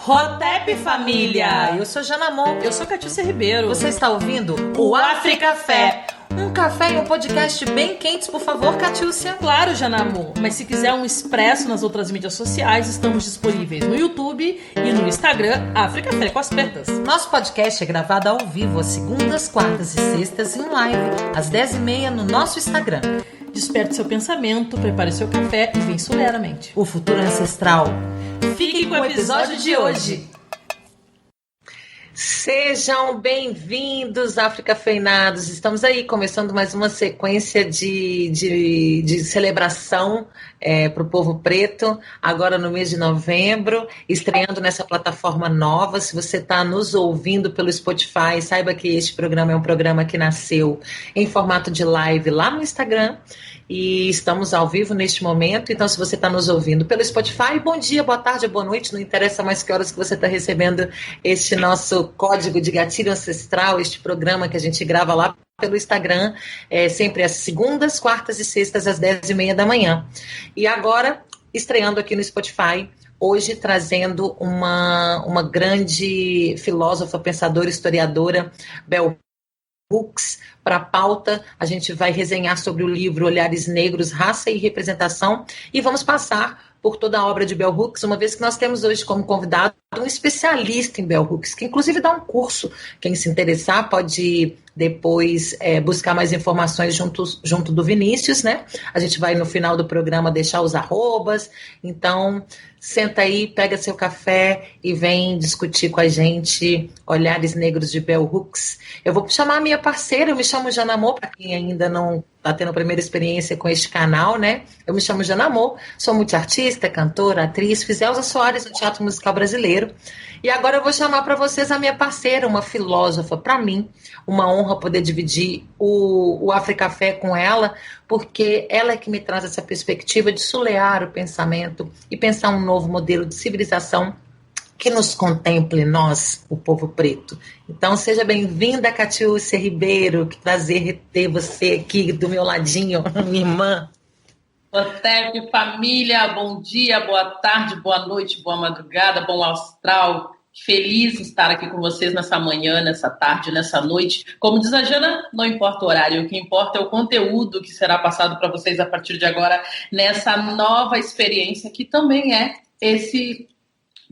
Rotep, família! Eu sou Jana Mon. Eu sou Catiúcia Ribeiro. Você está ouvindo o Africafé. Um café e um podcast bem quentes, por favor, Catiúcia. Claro, Jana Mon. Mas se quiser um expresso nas outras mídias sociais, estamos disponíveis no YouTube e no Instagram, Africafé com as Pretas. Nosso podcast é gravado ao vivo às segundas, quartas e sextas em live, às 10h30 no nosso Instagram. Desperte seu pensamento, prepare seu café e vem soleramente. O futuro ancestral. Fique com o episódio de hoje. Sejam bem-vindos, africafeinados. Estamos aí começando mais uma sequência de celebração para o povo preto, agora no mês de novembro, estreando nessa plataforma nova. Se você está nos ouvindo pelo Spotify, saiba que este programa é um programa que nasceu em formato de live lá no Instagram. E estamos ao vivo neste momento, então se você está nos ouvindo pelo Spotify, bom dia, boa tarde, boa noite, não interessa mais que horas que você está recebendo este nosso código de gatilho ancestral, este programa que a gente grava lá pelo Instagram, sempre às segundas, quartas e sextas, às 10h30 da manhã. E agora, estreando aqui no Spotify, hoje trazendo uma grande filósofa, pensadora, historiadora, Bell Hooks, para a pauta. A gente vai resenhar sobre o livro Olhares Negros, Raça e Representação e vamos passar por toda a obra de Bell Hooks, uma vez que nós temos hoje como convidado um especialista em Bell Hooks, que inclusive dá um curso. Quem se interessar pode depois buscar mais informações junto do Vinícius, né? A gente vai no final do programa deixar os arrobas, então senta aí, pega seu café e vem discutir com a gente Olhares Negros de Bell Hooks. Eu vou chamar a minha parceira, eu me chamo Jana Mon, para quem ainda não está tendo a primeira experiência com este canal, né? Eu me chamo Jana Mon, sou multiartista, cantora, atriz, fiz Elza Soares no Teatro Musical Brasileiro. E agora eu vou chamar para vocês a minha parceira, uma filósofa. Para mim, uma honra poder dividir o Africafé com ela, porque ela é que me traz essa perspectiva de solear o pensamento e pensar um novo modelo de civilização que nos contemple, nós, o povo preto. Então, seja bem-vinda, Catiúcia Ribeiro. Que prazer ter você aqui do meu ladinho, minha irmã. Rotep, família, bom dia, boa tarde, boa noite, boa madrugada, bom astral. Feliz de estar aqui com vocês nessa manhã, nessa tarde, nessa noite. Como diz a Jana, não importa o horário, o que importa é o conteúdo que será passado para vocês a partir de agora nessa nova experiência que também é esse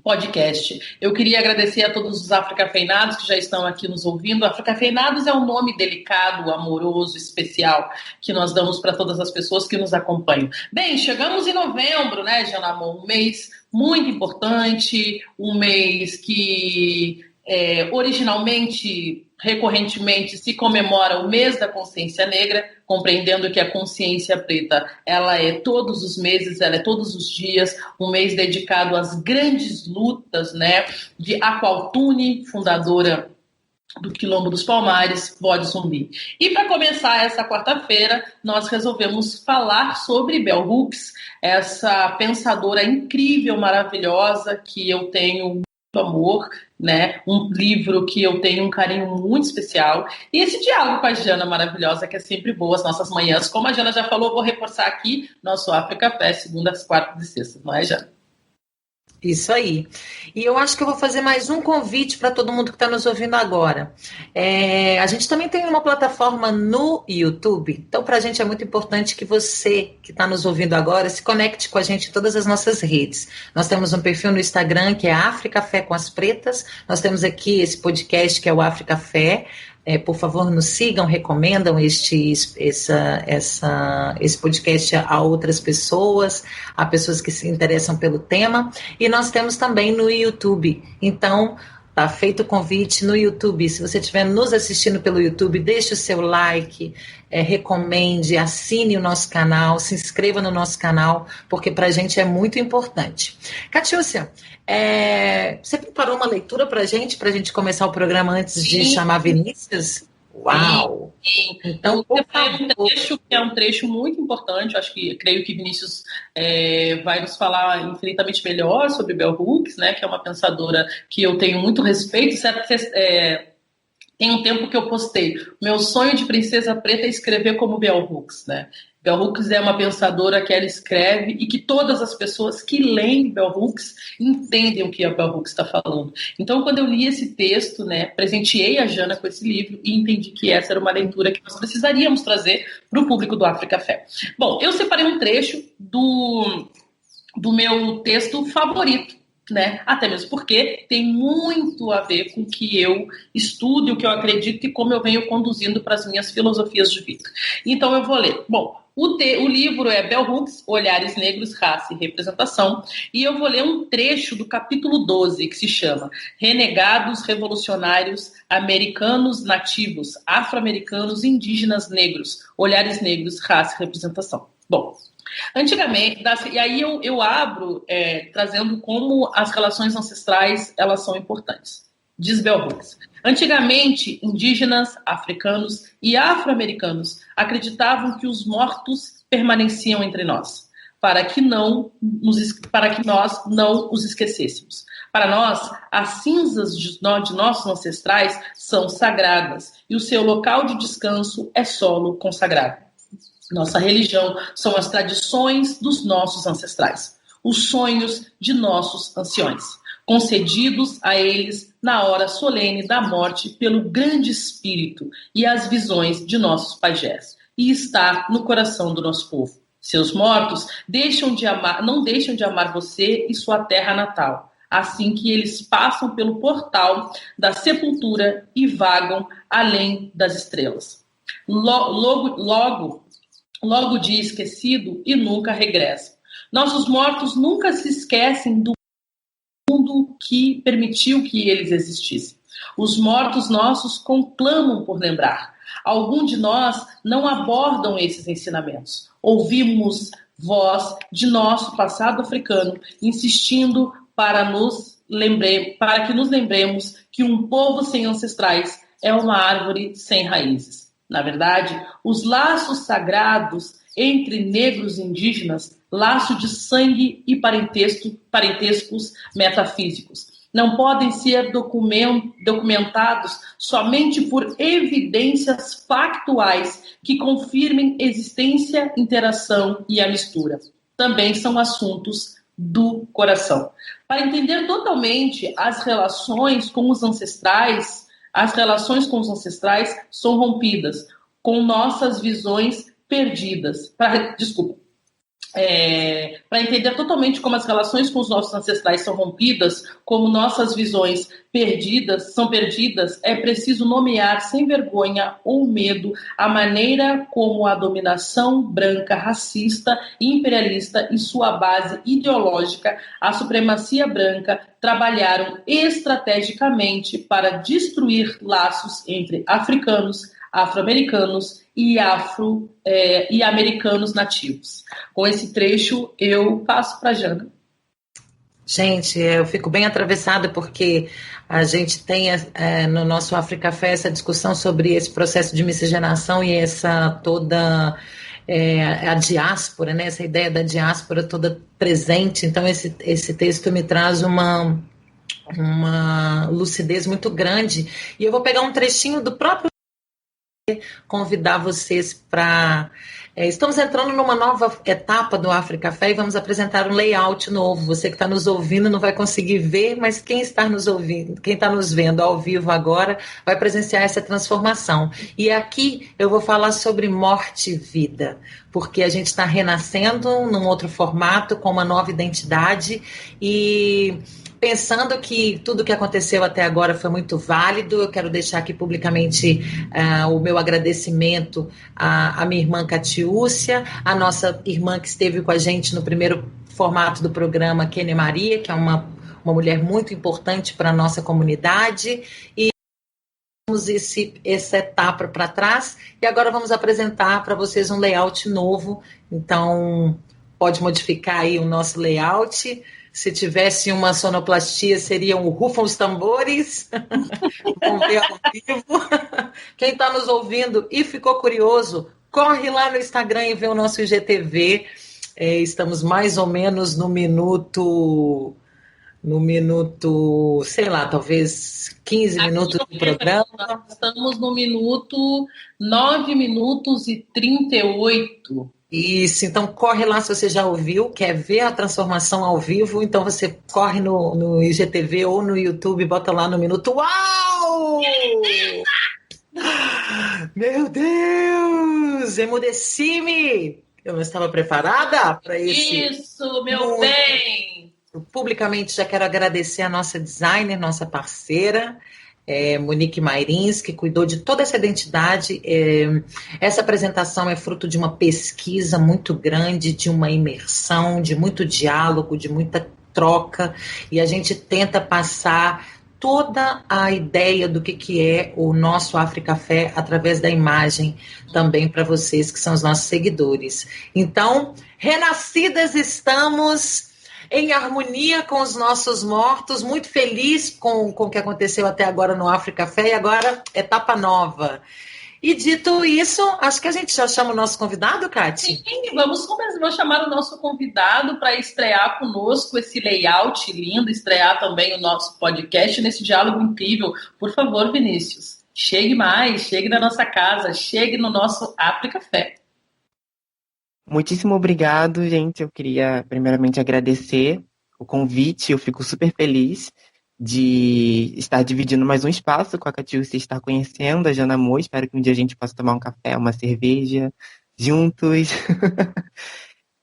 podcast. Eu queria agradecer a todos os africafeinados que já estão aqui nos ouvindo. Africafeinados é um nome delicado, amoroso, especial que nós damos para todas as pessoas que nos acompanham. Bem, chegamos em novembro, né, Jana Mon? Um mês muito importante, um mês que originalmente, recorrentemente, se comemora o mês da consciência negra, compreendendo que a consciência preta, ela é todos os meses, ela é todos os dias, um mês dedicado às grandes lutas, né, de Aqualtune, fundadora do Quilombo dos Palmares, Vó de Zumbi. E para começar essa quarta-feira, nós resolvemos falar sobre Bell Hooks, essa pensadora incrível, maravilhosa, que eu tenho muito amor, né? Um livro que eu tenho um carinho muito especial. E esse diálogo com a Jana maravilhosa, que é sempre boa as nossas manhãs. Como a Jana já falou, vou reforçar aqui nosso Africafé, segundas, quartas e sextas, não é, Jana? Isso aí. E eu acho que eu vou fazer mais um convite para todo mundo que está nos ouvindo agora. A gente também tem uma plataforma no YouTube, então para a gente é muito importante que você que está nos ouvindo agora se conecte com a gente em todas as nossas redes. Nós temos um perfil no Instagram que é Africafé com as Pretas, nós temos aqui esse podcast que é o Africafé. Por favor, nos sigam, recomendam esse podcast a outras pessoas, a pessoas que se interessam pelo tema. E nós temos também no YouTube. Então, tá feito o convite no YouTube. Se você estiver nos assistindo pelo YouTube, deixe o seu like, recomende, assine o nosso canal, se inscreva no nosso canal, porque para a gente é muito importante. Catiúcia, você preparou uma leitura para a gente começar o programa antes de chamar Vinícius? Uau! Sim. Então, um trecho que é um trecho muito importante. Eu creio que Vinícius vai nos falar infinitamente melhor sobre Bell Hooks, né? Que é uma pensadora que eu tenho muito respeito. Tem um tempo que eu postei: meu sonho de princesa preta é escrever como Bell Hooks, né? Bell Hooks é uma pensadora que ela escreve e que todas as pessoas que leem Bell Hooks entendem o que a Bell Hooks está falando. Então, quando eu li esse texto, né, presenteei a Jana com esse livro e entendi que essa era uma leitura que nós precisaríamos trazer para o público do África Fé. Bom, eu separei um trecho do meu texto favorito, né? Até mesmo porque tem muito a ver com o que eu estudo, o que eu acredito e como eu venho conduzindo para as minhas filosofias de vida. Então eu vou ler. Bom, o livro é Bell Hooks, Olhares Negros, Raça e Representação, e eu vou ler um trecho do capítulo 12, que se chama Renegados Revolucionários Americanos Nativos, Afro-Americanos Indígenas Negros, Olhares Negros, Raça e Representação. Bom, antigamente, e aí eu abro trazendo como as relações ancestrais elas são importantes. Diz Bell Hooks. Antigamente, indígenas, africanos e afro-americanos acreditavam que os mortos permaneciam entre nós, para que nós não os esquecêssemos. Para nós, as cinzas de nossos ancestrais são sagradas e o seu local de descanso é solo consagrado. Nossa religião são as tradições dos nossos ancestrais, os sonhos de nossos anciões, concedidos a eles na hora solene da morte pelo grande espírito e as visões de nossos pajés, e está no coração do nosso povo. Seus mortos não deixam de amar você e sua terra natal, assim que eles passam pelo portal da sepultura e vagam além das estrelas. Logo dia esquecido e nunca regressam. Nossos mortos nunca se esquecem do mundo que permitiu que eles existissem. Os mortos nossos conclamam por lembrar. Alguns de nós não abordam esses ensinamentos. Ouvimos voz de nosso passado africano insistindo para que nos lembremos que um povo sem ancestrais é uma árvore sem raízes. Na verdade, os laços sagrados entre negros e indígenas, laço de sangue e parentescos metafísicos, não podem ser documentados somente por evidências factuais que confirmem existência, interação e a mistura. Também são assuntos do coração. Para entender totalmente as relações com os ancestrais são rompidas com nossas visões perdidas. Para entender totalmente como as relações com os nossos ancestrais são rompidas, como nossas visões são perdidas, é preciso nomear sem vergonha ou medo a maneira como a dominação branca, racista e imperialista e sua base ideológica, a supremacia branca, trabalharam estrategicamente para destruir laços entre africanos, afro-americanos e americanos nativos. Com esse trecho, eu passo para a Jana. Gente, eu fico bem atravessada porque a gente tem no nosso África Fé essa discussão sobre esse processo de miscigenação e essa toda a diáspora, né? Essa ideia da diáspora toda presente. Então, esse texto me traz uma lucidez muito grande. E eu vou pegar um trechinho do próprio convidar vocês para... estamos entrando numa nova etapa do África Fé e vamos apresentar um layout novo. Você que está nos ouvindo não vai conseguir ver, mas quem está nos ouvindo, quem está nos vendo ao vivo agora, vai presenciar essa transformação. E aqui eu vou falar sobre morte e vida, porque a gente está renascendo num outro formato, com uma nova identidade e... pensando que tudo que aconteceu até agora foi muito válido, eu quero deixar aqui publicamente o meu agradecimento à minha irmã Catiúcia, a nossa irmã que esteve com a gente no primeiro formato do programa, Kênia Maria, que é uma mulher muito importante para a nossa comunidade, e vamos essa etapa para trás, e agora vamos apresentar para vocês um layout novo, então pode modificar aí o nosso layout. Se tivesse uma sonoplastia, seriam rufam os tambores. Vamos ver ao vivo. Quem está nos ouvindo e ficou curioso, corre lá no Instagram e vê o nosso IGTV. Estamos mais ou menos no minuto, sei lá, talvez 15 minutos do programa. Estamos no minuto 9 minutos e 38. Isso, então corre lá se você já ouviu, quer ver a transformação ao vivo, então você corre no IGTV ou no YouTube, bota lá no Minuto. Uau! Meu Deus! Emudeci-me! Eu não estava preparada para esse. Isso, meu bem! Publicamente já quero agradecer a nossa designer, nossa parceira, Monique Mairins, que cuidou de toda essa identidade. Essa apresentação é fruto de uma pesquisa muito grande, de uma imersão, de muito diálogo, de muita troca, e a gente tenta passar toda a ideia do que é o nosso Africafé através da imagem também para vocês que são os nossos seguidores. Então, renascidas estamos em harmonia com os nossos mortos, muito feliz com o que aconteceu até agora no Africafé e agora etapa nova. E dito isso, acho que a gente já chama o nosso convidado, Kátia? Sim, vamos chamar o nosso convidado para estrear conosco esse layout lindo, estrear também o nosso podcast nesse diálogo incrível. Por favor, Vinícius, chegue mais, chegue na nossa casa, chegue no nosso Africafé. Muitíssimo obrigado, gente. Eu queria primeiramente agradecer o convite. Eu fico super feliz de estar dividindo mais um espaço com a Catiúcia e estar conhecendo a Jana Moura. Espero que um dia a gente possa tomar um café, uma cerveja juntos.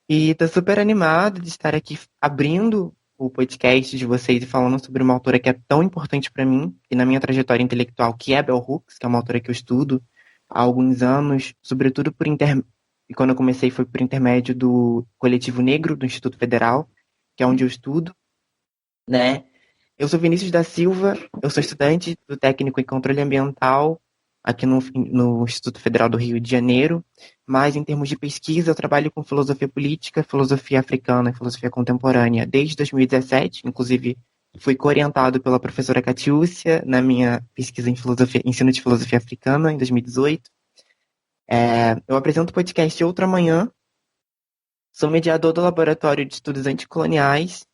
E estou super animado de estar aqui abrindo o podcast de vocês e falando sobre uma autora que é tão importante para mim e na minha trajetória intelectual, que é Bell Hooks, que é uma autora que eu estudo há alguns anos, sobretudo e quando eu comecei foi por intermédio do Coletivo Negro do Instituto Federal, que é onde eu estudo, né? Eu sou Vinícius da Silva, eu sou estudante do técnico em controle ambiental aqui no Instituto Federal do Rio de Janeiro, mas em termos de pesquisa eu trabalho com filosofia política, filosofia africana e filosofia contemporânea desde 2017, inclusive fui coorientado pela professora Catiúcia na minha pesquisa em ensino de filosofia africana em 2018. Eu apresento o podcast Outra Manhã, sou mediador do Laboratório de Estudos Anticoloniais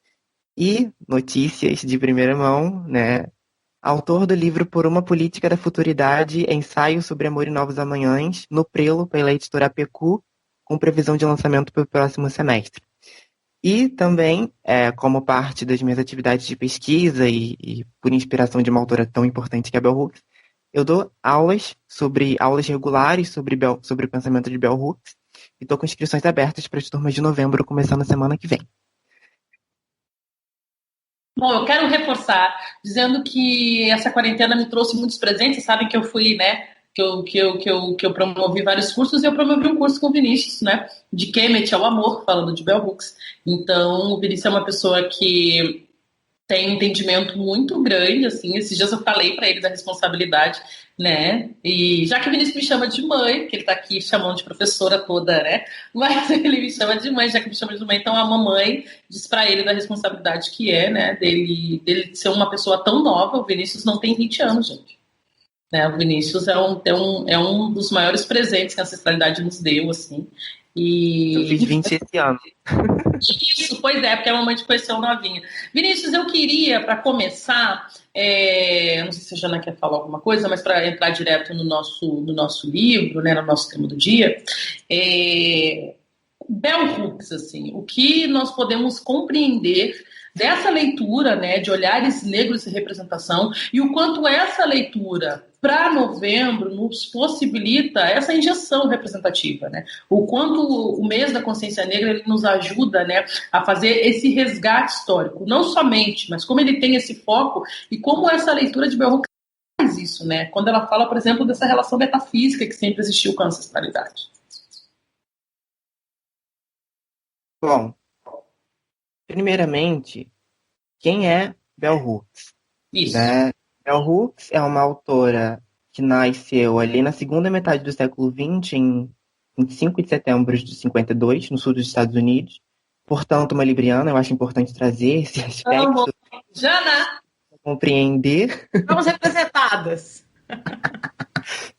e notícias de primeira mão, né? Autor do livro Por uma Política da Futuridade, ensaio sobre amor e novos amanhãs, no Prelo, pela editora APQ, com previsão de lançamento para o próximo semestre. E também, como parte das minhas atividades de pesquisa e por inspiração de uma autora tão importante que é a Bell Hooks, eu dou aulas regulares sobre o pensamento de Bell Hooks e estou com inscrições abertas para as turmas de novembro, começando a semana que vem. Bom, eu quero reforçar, dizendo que essa quarentena me trouxe muitos presentes. Vocês sabem que eu fui, né, que eu promovi vários cursos, e eu promovi um curso com o Vinícius, né, de Kemet ao Amor, falando de Bell Hooks. Então, o Vinícius é uma pessoa que tem um entendimento muito grande, assim. Esses dias eu falei para ele da responsabilidade, né? E já que o Vinícius me chama de mãe, que ele tá aqui chamando de professora toda, né? Mas ele me chama de mãe, já que me chama de mãe, então a mamãe diz para ele da responsabilidade que é, né? Dele ser uma pessoa tão nova. O Vinícius não tem 20 anos, gente. Né? O Vinícius é um dos maiores presentes que a ancestralidade nos deu, assim. Eu fiz 20 esse ano. Isso, pois é, porque a mamãe te conheceu novinha. Vinícius, eu queria, para começar, não sei se a Jana quer falar alguma coisa, mas para entrar direto no nosso livro, né, no nosso tema do dia, Bell Hooks, assim, o que nós podemos compreender dessa leitura, né, de olhares negros e representação, e o quanto essa leitura para novembro nos possibilita essa injeção representativa, né? O quanto o mês da consciência negra ele nos ajuda, né, a fazer esse resgate histórico, não somente, mas como ele tem esse foco e como essa leitura de Bell Hooks faz isso, né? Quando ela fala, por exemplo, dessa relação metafísica que sempre existiu com a ancestralidade. Bom, primeiramente, quem é Bell Hooks? Isso. Né? Bell Hooks é uma autora que nasceu ali na segunda metade do século XX, em 25 de setembro de 52, no sul dos Estados Unidos. Portanto, uma libriana, eu acho importante trazer esse aspecto. Jana! Compreender. Estamos representadas.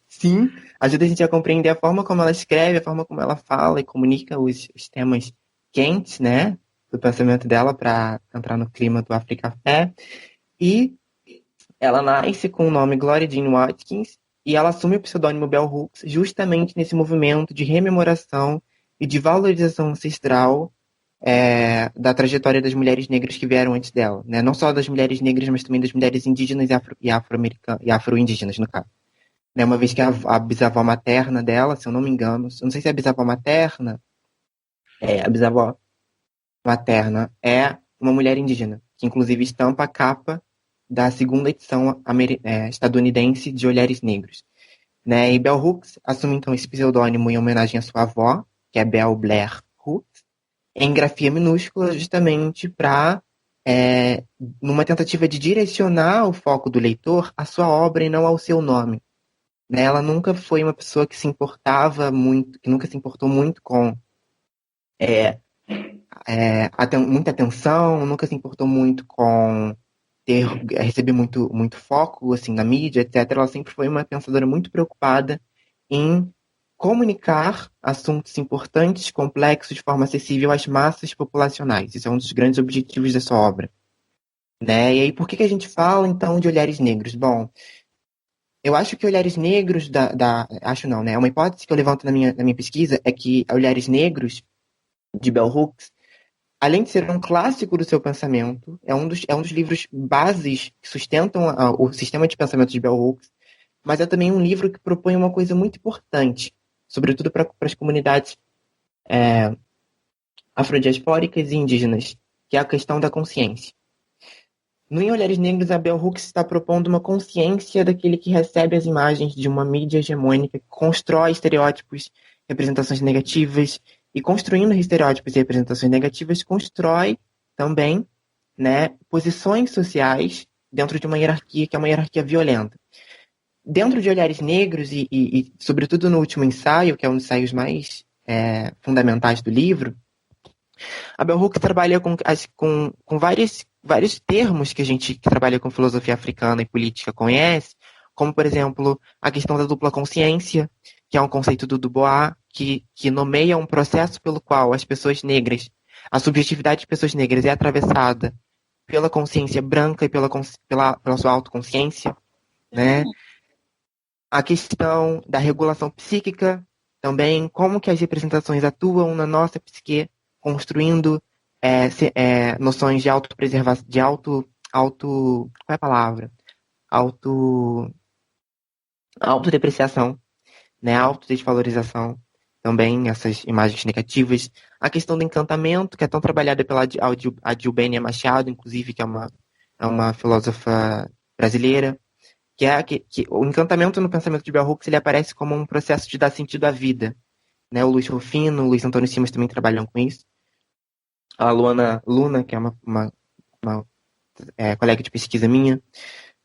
Sim, ajuda a gente a compreender a forma como ela escreve, a forma como ela fala e comunica os temas quentes, né, do pensamento dela para entrar no clima do Africafé. E ela nasce com o nome Gloria Jean Watkins e ela assume o pseudônimo Bell Hooks justamente nesse movimento de rememoração e de valorização ancestral da trajetória das mulheres negras que vieram antes dela, né? Não só das mulheres negras, mas também das mulheres indígenas e afro-americanas, e afro-indígenas, no caso. Né? Uma vez que a bisavó materna dela, se eu não me engano, eu não sei se é a bisavó materna, a bisavó materna é uma mulher indígena, que inclusive estampa a capa da segunda edição estadunidense de Olhares Negros. Né? E Bell Hooks assume então esse pseudônimo em homenagem à sua avó, que é Bell Blair Hooks, em grafia minúscula, justamente para, numa tentativa de direcionar o foco do leitor à sua obra e não ao seu nome. Né? Ela nunca foi uma pessoa que se importava muito, que nunca se importou muito com muita atenção, nunca se importou muito com receber muito foco assim, na mídia, etc. Ela sempre foi uma pensadora muito preocupada em comunicar assuntos importantes, complexos, de forma acessível às massas populacionais. Isso é um dos grandes objetivos da sua obra. Né? E aí, por que a gente fala, então, de Olhares Negros? Bom, eu acho que Olhares Negros, acho não, né? Uma hipótese que eu levanto na minha pesquisa é que Olhares Negros, de Bell Hooks, além de ser um clássico do seu pensamento, é um dos livros bases que sustentam o sistema de pensamento de Bell Hooks, mas é também um livro que propõe uma coisa muito importante, sobretudo para as comunidades afrodiaspóricas e indígenas, que é a questão da consciência. No Em Olhares Negros, a Bell Hooks está propondo uma consciência daquele que recebe as imagens de uma mídia hegemônica que constrói estereótipos, representações negativas, e construindo estereótipos e representações negativas, constrói também, né, posições sociais dentro de uma hierarquia que é uma hierarquia violenta. Dentro de Olhares Negros, e sobretudo no último ensaio, que é um dos ensaios mais fundamentais do livro, a Bell Hooks trabalha com vários termos que a gente que trabalha com filosofia africana e política conhece, como, por exemplo, a questão da dupla consciência, que é um conceito do Dubois, que nomeia um processo pelo qual as pessoas negras, a subjetividade de pessoas negras é atravessada pela consciência branca e pela sua autoconsciência, né? A questão da regulação psíquica também, como que as representações atuam na nossa psique, construindo noções de autopreservação, qual é a palavra? Autodepreciação, né? Autodesvalorização, também essas imagens negativas. A questão do encantamento, que é tão trabalhada pela Adilbenia Machado, inclusive, que é uma filósofa brasileira, que o encantamento no pensamento de Bell Hooks, ele aparece como um processo de dar sentido à vida. Né? O Luiz Rufino, o Luiz Antônio Simas também trabalham com isso. A Luna, que é uma colega de pesquisa minha.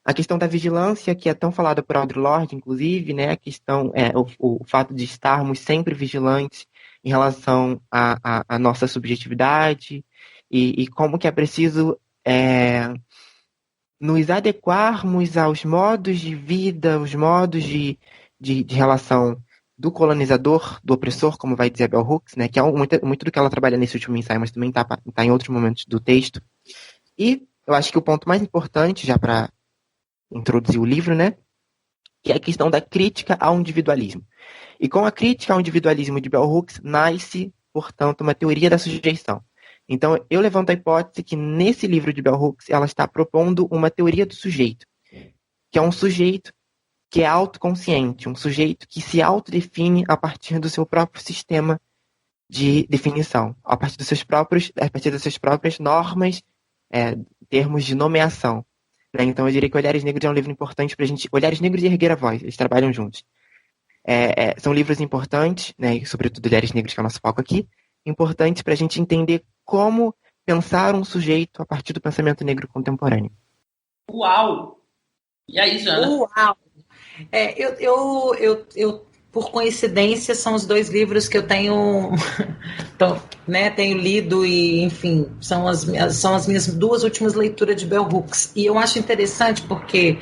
A questão da vigilância, que é tão falada por Audre Lorde, inclusive, né? A questão o fato de estarmos sempre vigilantes em relação à nossa subjetividade e como que é preciso nos adequarmos aos modos de vida, os modos de relação do colonizador, do opressor, como vai dizer Bell Hooks, né? Que é muito do que ela trabalha nesse último ensaio, mas também está em outros momentos do texto. E eu acho que o ponto mais importante, já para introduzir o livro, né? Que é a questão da crítica ao individualismo. E com a crítica ao individualismo de Bell Hooks, nasce, portanto, uma teoria da sujeição. Então, eu levanto a hipótese que nesse livro de Bell Hooks, ela está propondo uma teoria do sujeito, que é um sujeito que é autoconsciente, um sujeito que se autodefine a partir do seu próprio sistema de definição, a partir das suas próprias normas, termos de nomeação. Né? Então, eu diria que Olhares Negros é um livro importante para a gente. Olhares Negros e Erguer a Voz, eles trabalham juntos. São livros importantes, né? E sobretudo Olhares Negros, que é o nosso foco aqui, importantes para a gente entender como pensar um sujeito a partir do pensamento negro contemporâneo. Uau! E aí, Jana? Uau! Eu por coincidência, são os dois livros que eu tenho, tenho lido e, enfim, são as minhas duas últimas leituras de Bell Hooks. E eu acho interessante porque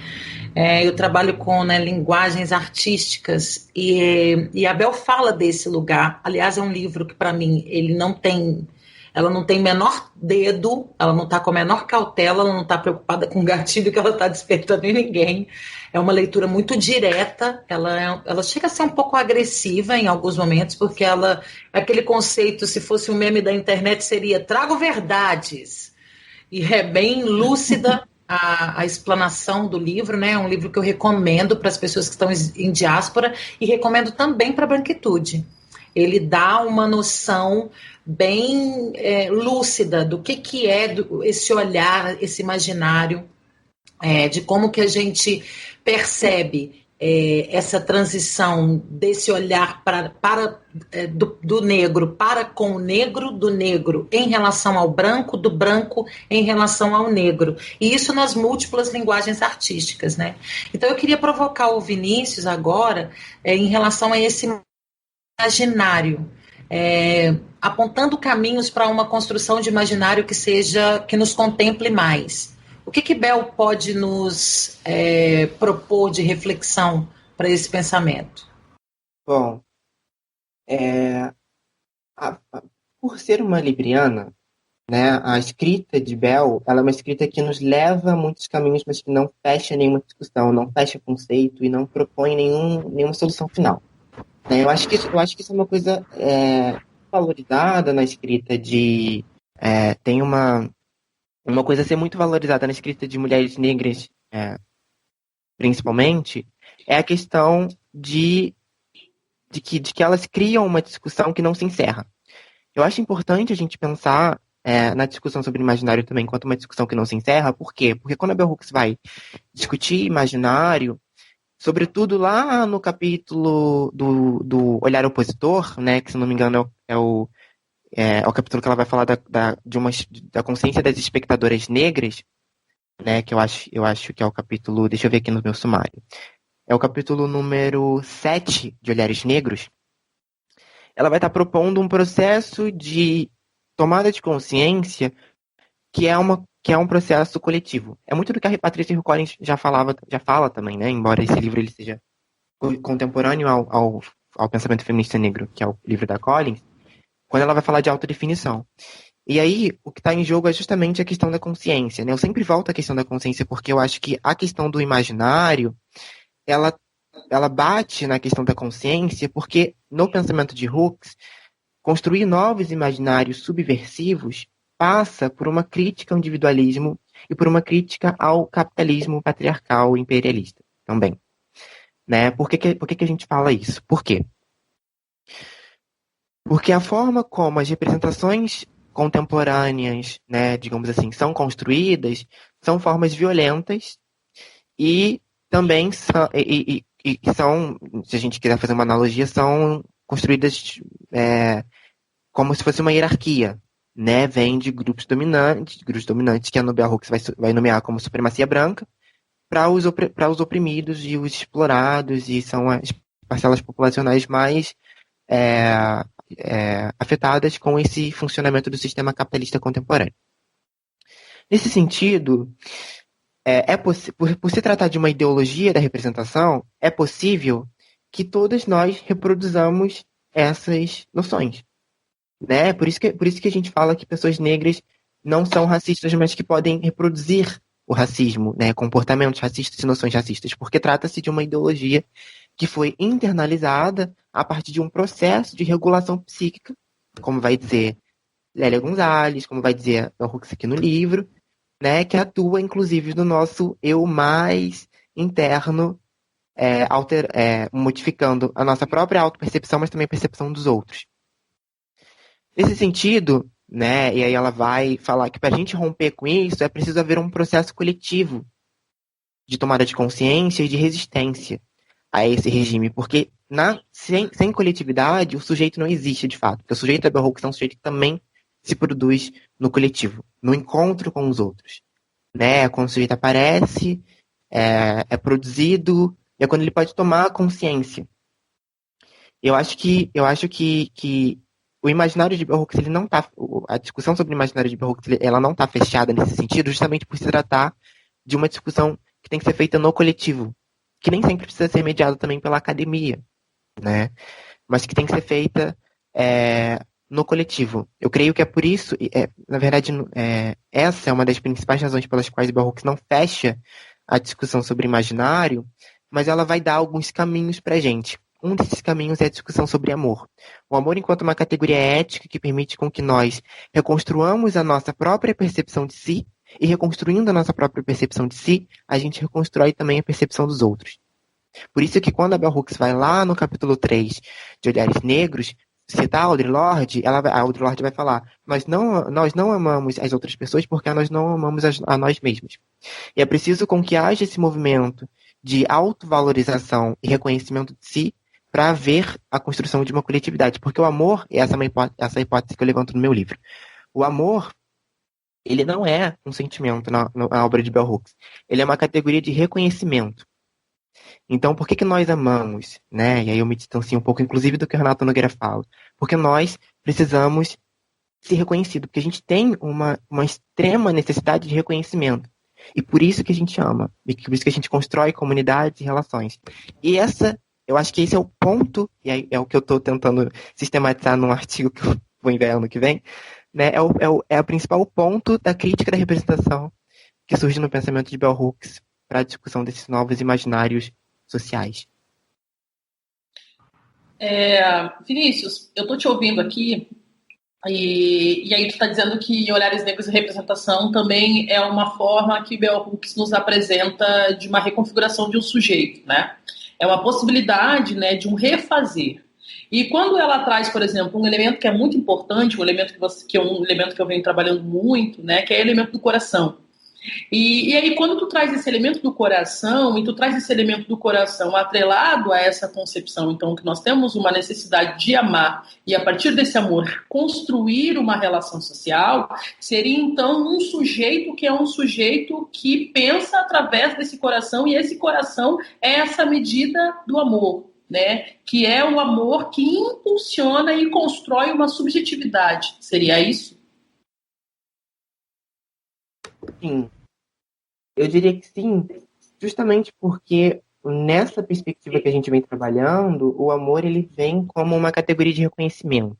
eu trabalho com linguagens artísticas e a Bell fala desse lugar. Aliás, é um livro que, para mim, ele não tem... ela não tem menor dedo, ela não está com a menor cautela, ela não está preocupada com o gatilho que ela está despertando em ninguém. É uma leitura muito direta, ela chega a ser um pouco agressiva em alguns momentos, porque aquele conceito, se fosse um meme da internet, seria trago verdades. E é bem lúcida a explanação do livro, né? É um livro que eu recomendo para as pessoas que estão em diáspora e recomendo também para a branquitude. Ele dá uma noção bem lúcida do que é esse olhar, esse imaginário, de como que a gente percebe essa transição desse olhar do negro para com o negro, do negro em relação ao branco, do branco em relação ao negro. E isso nas múltiplas linguagens artísticas, né? Então eu queria provocar o Vinícius agora em relação a esse imaginário, apontando caminhos para uma construção de imaginário que nos contemple mais. O que Bel pode nos propor de reflexão para esse pensamento? Bom, por ser uma libriana, né, a escrita de Bel, ela é uma escrita que nos leva a muitos caminhos, mas que não fecha nenhuma discussão, não fecha conceito e não propõe nenhuma solução final. Eu acho que isso é uma coisa valorizada na escrita tem uma coisa a ser muito valorizada na escrita de mulheres negras, principalmente, é a questão de que elas criam uma discussão que não se encerra. Eu acho importante a gente pensar na discussão sobre imaginário também enquanto uma discussão que não se encerra. Por quê? Porque quando a Bell Hooks vai discutir imaginário, sobretudo lá no capítulo do Olhar Opositor, né, que se não me engano é o capítulo que ela vai falar da consciência das espectadoras negras, né, que eu acho que é o capítulo, deixa eu ver aqui no meu sumário, é o capítulo número 7 de Olhares Negros. Ela vai estar propondo um processo de tomada de consciência que é um processo coletivo. É muito do que a Patricia Hill Collins já fala também, né? Embora esse livro ele seja contemporâneo ao pensamento feminista negro, que é o livro da Collins, quando ela vai falar de autodefinição. E aí, o que está em jogo é justamente a questão da consciência, né? Eu sempre volto à questão da consciência porque eu acho que a questão do imaginário, ela bate na questão da consciência, porque no pensamento de Hooks, construir novos imaginários subversivos passa por uma crítica ao individualismo e por uma crítica ao capitalismo patriarcal imperialista também. Né? Por que a gente fala isso? Por quê? Porque a forma como as representações contemporâneas, né, digamos assim, são construídas, são formas violentas e também são, se a gente quiser fazer uma analogia, são construídas como se fosse uma hierarquia, né? Vem de grupos dominantes que a Bell Hooks vai nomear como supremacia branca, para os oprimidos e os explorados, e são as parcelas populacionais mais afetadas com esse funcionamento do sistema capitalista contemporâneo. Nesse sentido, por se tratar de uma ideologia da representação, é possível que todas nós reproduzamos essas noções. Né? Por isso que a gente fala que pessoas negras não são racistas, mas que podem reproduzir o racismo, né? Comportamentos racistas e noções racistas, porque trata-se de uma ideologia que foi internalizada a partir de um processo de regulação psíquica, como vai dizer Lélia Gonzalez, como vai dizer a Hooks aqui no livro, né? Que atua, inclusive, no nosso eu mais interno, modificando a nossa própria autopercepção, mas também a percepção dos outros. Nesse sentido, né, e aí ela vai falar que para a gente romper com isso é preciso haver um processo coletivo de tomada de consciência e de resistência a esse regime, porque sem coletividade o sujeito não existe de fato, porque o sujeito da Bell Hooks é um sujeito que também se produz no coletivo, no encontro com os outros. Né? Quando o sujeito aparece, é produzido, é quando ele pode tomar consciência. Eu acho que o imaginário de Bell Hooks, a discussão sobre o imaginário de Bell Hooks, ela não está fechada nesse sentido, justamente por se tratar de uma discussão que tem que ser feita no coletivo, que nem sempre precisa ser mediada também pela academia, né? Mas que tem que ser feita no coletivo. Eu creio que é por isso, na verdade, essa é uma das principais razões pelas quais Bell Hooks não fecha a discussão sobre imaginário, mas ela vai dar alguns caminhos para a gente. Um desses caminhos é a discussão sobre amor. O amor enquanto uma categoria ética que permite com que nós reconstruamos a nossa própria percepção de si, e reconstruindo a nossa própria percepção de si, a gente reconstrói também a percepção dos outros. Por isso que quando a Bell Hooks vai lá no capítulo 3 de Olhares Negros, citar a Audre Lorde, a Audre Lorde vai falar: nós não amamos as outras pessoas porque nós não amamos a nós mesmos. E é preciso com que haja esse movimento de autovalorização e reconhecimento de si para haver a construção de uma coletividade. Porque o amor, e essa é a hipótese que eu levanto no meu livro, o amor, ele não é um sentimento na obra de Bell Hooks. Ele é uma categoria de reconhecimento. Então, por que nós amamos, né? E aí eu me distancio um pouco, inclusive, do que o Renato Nogueira fala. Porque nós precisamos ser reconhecidos, porque a gente tem uma extrema necessidade de reconhecimento. E por isso que a gente ama. E por isso que a gente constrói comunidades e relações. E eu acho que esse é o ponto, e aí é o que eu estou tentando sistematizar num artigo que eu vou enviar ano que vem, né? É o principal ponto da crítica da representação que surge no pensamento de Bell Hooks para a discussão desses novos imaginários sociais. Vinícius, eu estou te ouvindo aqui e aí tu está dizendo que Olhares Negros e Representação também é uma forma que Bell Hooks nos apresenta de uma reconfiguração de um sujeito, né? É uma possibilidade, né, de um refazer. E quando ela traz, por exemplo, um elemento que é muito importante, um elemento que eu venho trabalhando muito, né, que é o elemento do coração. E aí, quando tu traz esse elemento do coração, e tu traz esse elemento do coração atrelado a essa concepção, então, que nós temos uma necessidade de amar, e a partir desse amor, construir uma relação social, seria, então, um sujeito que é um sujeito que pensa através desse coração, e esse coração é essa medida do amor, né? Que é o amor que impulsiona e constrói uma subjetividade. Seria isso? Sim, eu diria que sim, justamente porque nessa perspectiva que a gente vem trabalhando, o amor ele vem como uma categoria de reconhecimento.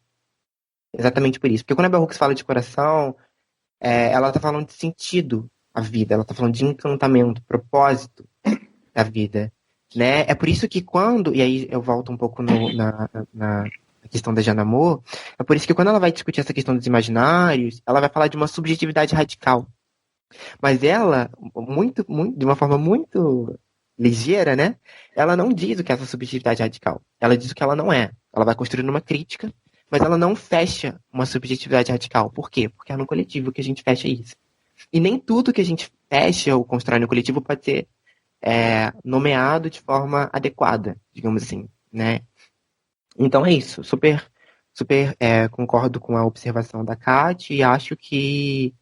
Exatamente por isso. Porque quando a Bell Hooks fala de coração, ela está falando de sentido à vida, ela está falando de encantamento, propósito da vida, né? É por isso que quando, e aí eu volto um pouco na questão da Jana Moore, é por isso que quando ela vai discutir essa questão dos imaginários, ela vai falar de uma subjetividade radical. Mas ela, de uma forma muito ligeira, né? Ela não diz o que é essa subjetividade radical. Ela diz o que ela não é. Ela vai construindo uma crítica, mas ela não fecha uma subjetividade radical. Por quê? Porque é no coletivo que a gente fecha isso. E nem tudo que a gente fecha ou constrói no coletivo pode ser nomeado de forma adequada, digamos assim, né? Então é isso. Super concordo com a observação da Kátia e acho que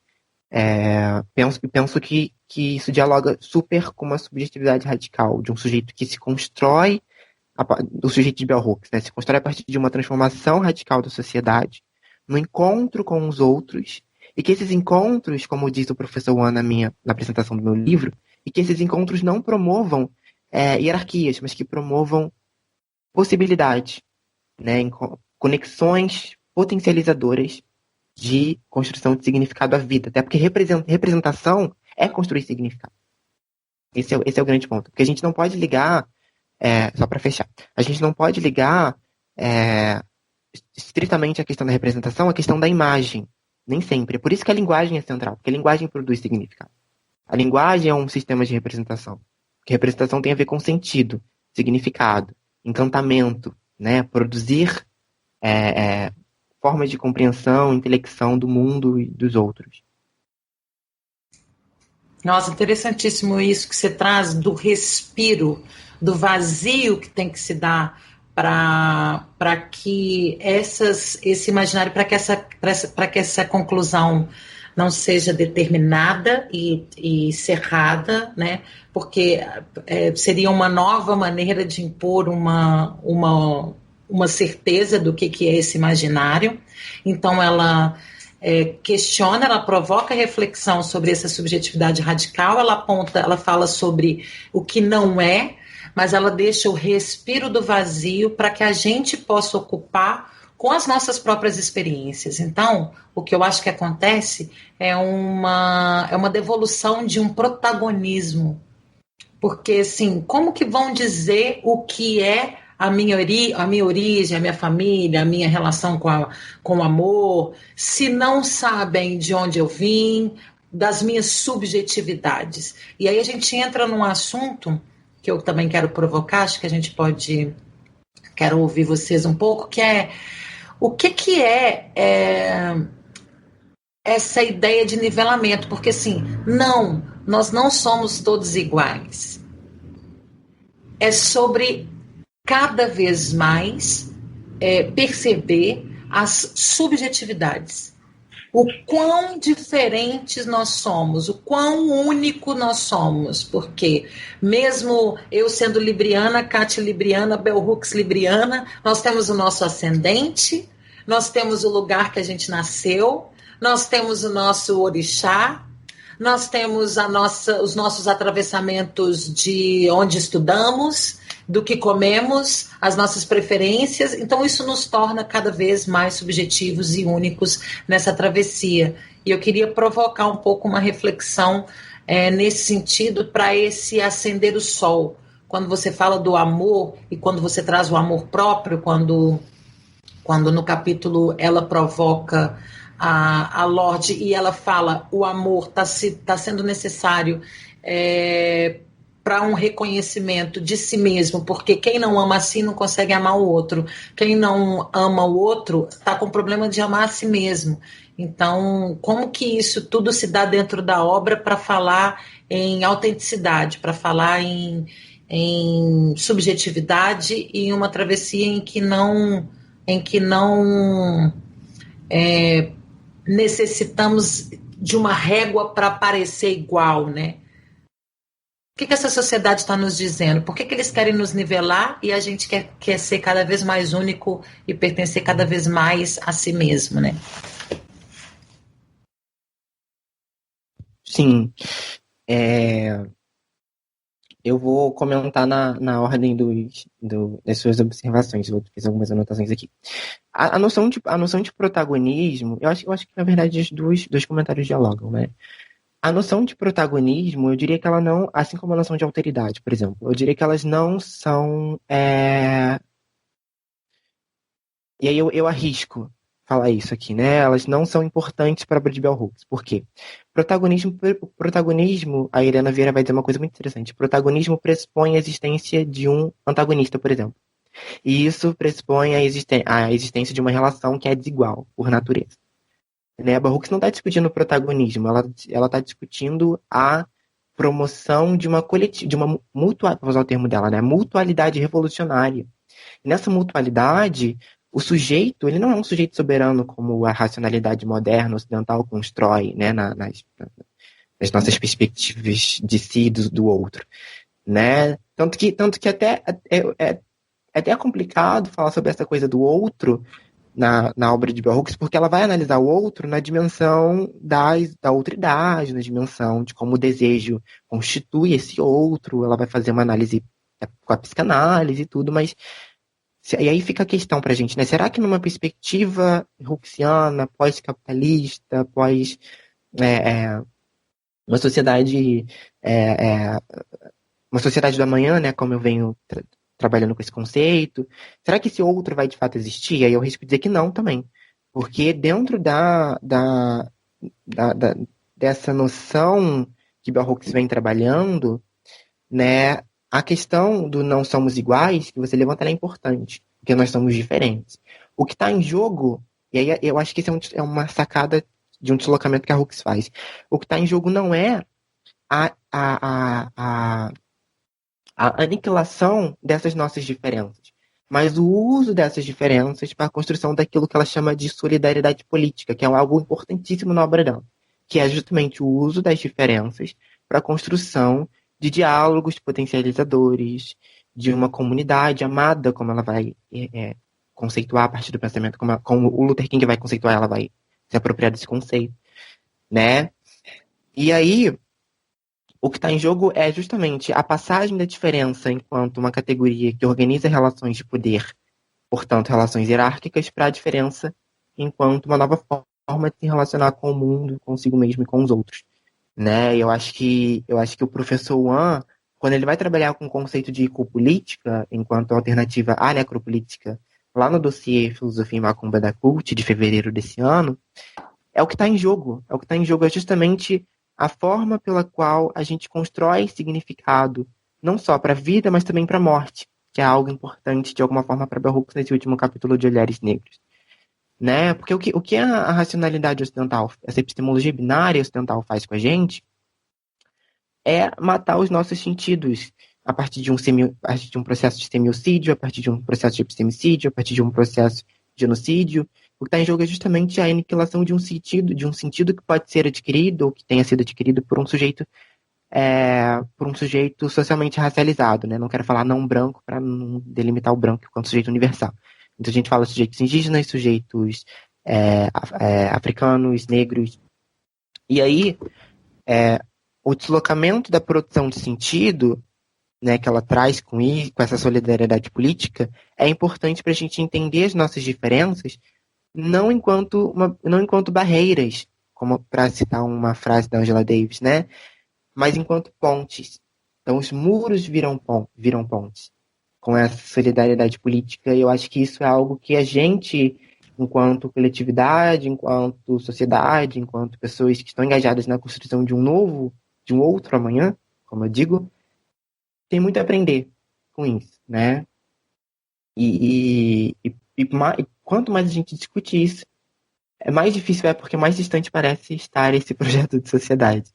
penso que isso dialoga super com uma subjetividade radical de um sujeito que se constrói, do sujeito de Bell Hooks, né? Se constrói a partir de uma transformação radical da sociedade, no encontro com os outros, e que esses encontros, como diz o professor Juan na apresentação do meu livro, e que esses encontros não promovam hierarquias, mas que promovam possibilidades, né? Conexões potencializadoras de construção de significado à vida. Até porque representação é construir significado. Esse é o grande ponto. Porque a gente não pode ligar, só para fechar, a gente não pode ligar estritamente a questão da representação à questão da imagem. Nem sempre. É por isso que a linguagem é central. Porque a linguagem produz significado. A linguagem é um sistema de representação. Porque representação tem a ver com sentido, significado, encantamento, né? Produzir formas de compreensão, intelecção do mundo e dos outros. Nossa, interessantíssimo isso que você traz do respiro, do vazio que tem que se dar para que esse imaginário, para que essa conclusão não seja determinada e cerrada, né? Porque seria uma nova maneira de impor uma certeza do que é esse imaginário. Então ela questiona, ela provoca reflexão sobre essa subjetividade radical, ela fala sobre o que não é, mas ela deixa o respiro do vazio para que a gente possa ocupar com as nossas próprias experiências. Então, o que eu acho que acontece é uma devolução de um protagonismo. Porque, assim, como que vão dizer o que é a minha origem, a minha família, a minha relação com o amor, se não sabem de onde eu vim, das minhas subjetividades? E aí a gente entra num assunto que eu também quero provocar, acho que a gente pode... Quero ouvir vocês um pouco, que é o que é essa ideia de nivelamento? Porque, assim, nós não somos todos iguais. É sobre cada vez mais perceber as subjetividades. O quão diferentes nós somos, o quão único nós somos, porque mesmo eu sendo libriana, Kátia libriana, Bell Hooks libriana, nós temos o nosso ascendente, nós temos o lugar que a gente nasceu, nós temos o nosso orixá, nós temos os nossos atravessamentos de onde estudamos, do que comemos, as nossas preferências. Então, isso nos torna cada vez mais subjetivos e únicos nessa travessia. E eu queria provocar um pouco uma reflexão nesse sentido para esse acender o sol. Quando você fala do amor e quando você traz o amor próprio, quando no capítulo ela provoca a Lorde e ela fala o amor está sendo necessário para um reconhecimento de si mesmo, porque quem não ama a si não consegue amar o outro. Quem não ama o outro está com problema de amar a si mesmo. Então, como que isso tudo se dá dentro da obra para falar em autenticidade, para falar em subjetividade e em uma travessia em que não necessitamos de uma régua para parecer igual, né? O que essa sociedade está nos dizendo? Por que eles querem nos nivelar e a gente quer ser cada vez mais único e pertencer cada vez mais a si mesmo, né? Sim. Eu vou comentar na ordem das suas observações. Eu fiz algumas anotações aqui. A noção de protagonismo, eu acho que, na verdade, os dois comentários dialogam, né? A noção de protagonismo, eu diria que ela não, assim como a noção de alteridade, por exemplo, eu diria que elas não são... E aí eu arrisco falar isso aqui, né? Elas não são importantes para a Bell Hooks. Por quê? Protagonismo, a Helena Vieira vai dizer uma coisa muito interessante. Protagonismo pressupõe a existência de um antagonista, por exemplo. E isso pressupõe a existência de uma relação que é desigual, por natureza. Né? A Bell Hooks não está discutindo o protagonismo, ela está discutindo a promoção de uma vou usar o termo dela, né? Mutualidade revolucionária. E nessa mutualidade, o sujeito, ele não é um sujeito soberano como a racionalidade moderna ocidental constrói, né? nas nossas perspectivas de si e do outro, né? Tanto que até é até complicado falar sobre essa coisa do outro na obra de Bell Hooks, porque ela vai analisar o outro na dimensão da outridade, na dimensão de como o desejo constitui esse outro. Ela vai fazer uma análise com a psicanálise e tudo, mas e aí fica a questão pra gente, né? Será que numa perspectiva hooksiana, pós-capitalista, uma sociedade uma sociedade do amanhã, né? Como eu venho trabalhando com esse conceito, será que esse outro vai de fato existir? E aí eu risco dizer que não também. Porque dentro dessa noção que Bell Hooks vem trabalhando, né, a questão do não somos iguais, que você levanta, ela é importante, porque nós somos diferentes. O que está em jogo, e aí eu acho que isso é uma sacada de um deslocamento que a Hooks faz. O que está em jogo não é a aniquilação dessas nossas diferenças, mas o uso dessas diferenças para a construção daquilo que ela chama de solidariedade política, que é algo importantíssimo na obra dela, que é justamente o uso das diferenças para a construção de diálogos potencializadores, de uma comunidade amada, como ela vai conceituar a partir do pensamento, como o Luther King vai conceituar, ela vai se apropriar desse conceito, né? E aí, o que está em jogo é justamente a passagem da diferença enquanto uma categoria que organiza relações de poder portanto, relações hierárquicas, para a diferença enquanto uma nova forma de se relacionar com o mundo, consigo mesmo e com os outros, né? Eu acho que o professor Wan, quando ele vai trabalhar com o conceito de ecopolítica enquanto alternativa à necropolítica, lá no dossiê Filosofia e Macumba da CULT, de fevereiro desse ano, é o que está em jogo. É o que está em jogo, é justamente a forma pela qual a gente constrói significado, não só para a vida, mas também para a morte, que é algo importante, de alguma forma, para Bell Hooks nesse último capítulo de Olhares Negros. Né? Porque o que a racionalidade ocidental, essa epistemologia binária ocidental faz com a gente é matar os nossos sentidos a partir de a partir de um processo de semiocídio, a partir de um processo de epistemicídio, a partir de um processo de genocídio. O que está em jogo é justamente a aniquilação de um sentido que pode ser adquirido ou que tenha sido adquirido por um sujeito socialmente racializado, né? Não quero falar não branco para não delimitar o branco enquanto sujeito universal. Então a gente fala sujeitos indígenas, sujeitos africanos, negros. E aí, o deslocamento da produção de sentido, né, que ela traz com essa solidariedade política, é importante para a gente entender as nossas diferenças, não enquanto barreiras, como para citar uma frase da Angela Davis, né, mas enquanto pontes. Então os muros viram pontes com essa solidariedade política, e eu acho que isso é algo que a gente, enquanto coletividade, enquanto sociedade, enquanto pessoas que estão engajadas na construção de um outro amanhã, como eu digo, tem muito a aprender com isso, né? E quanto mais a gente discute isso, mais difícil porque mais distante parece estar esse projeto de sociedade.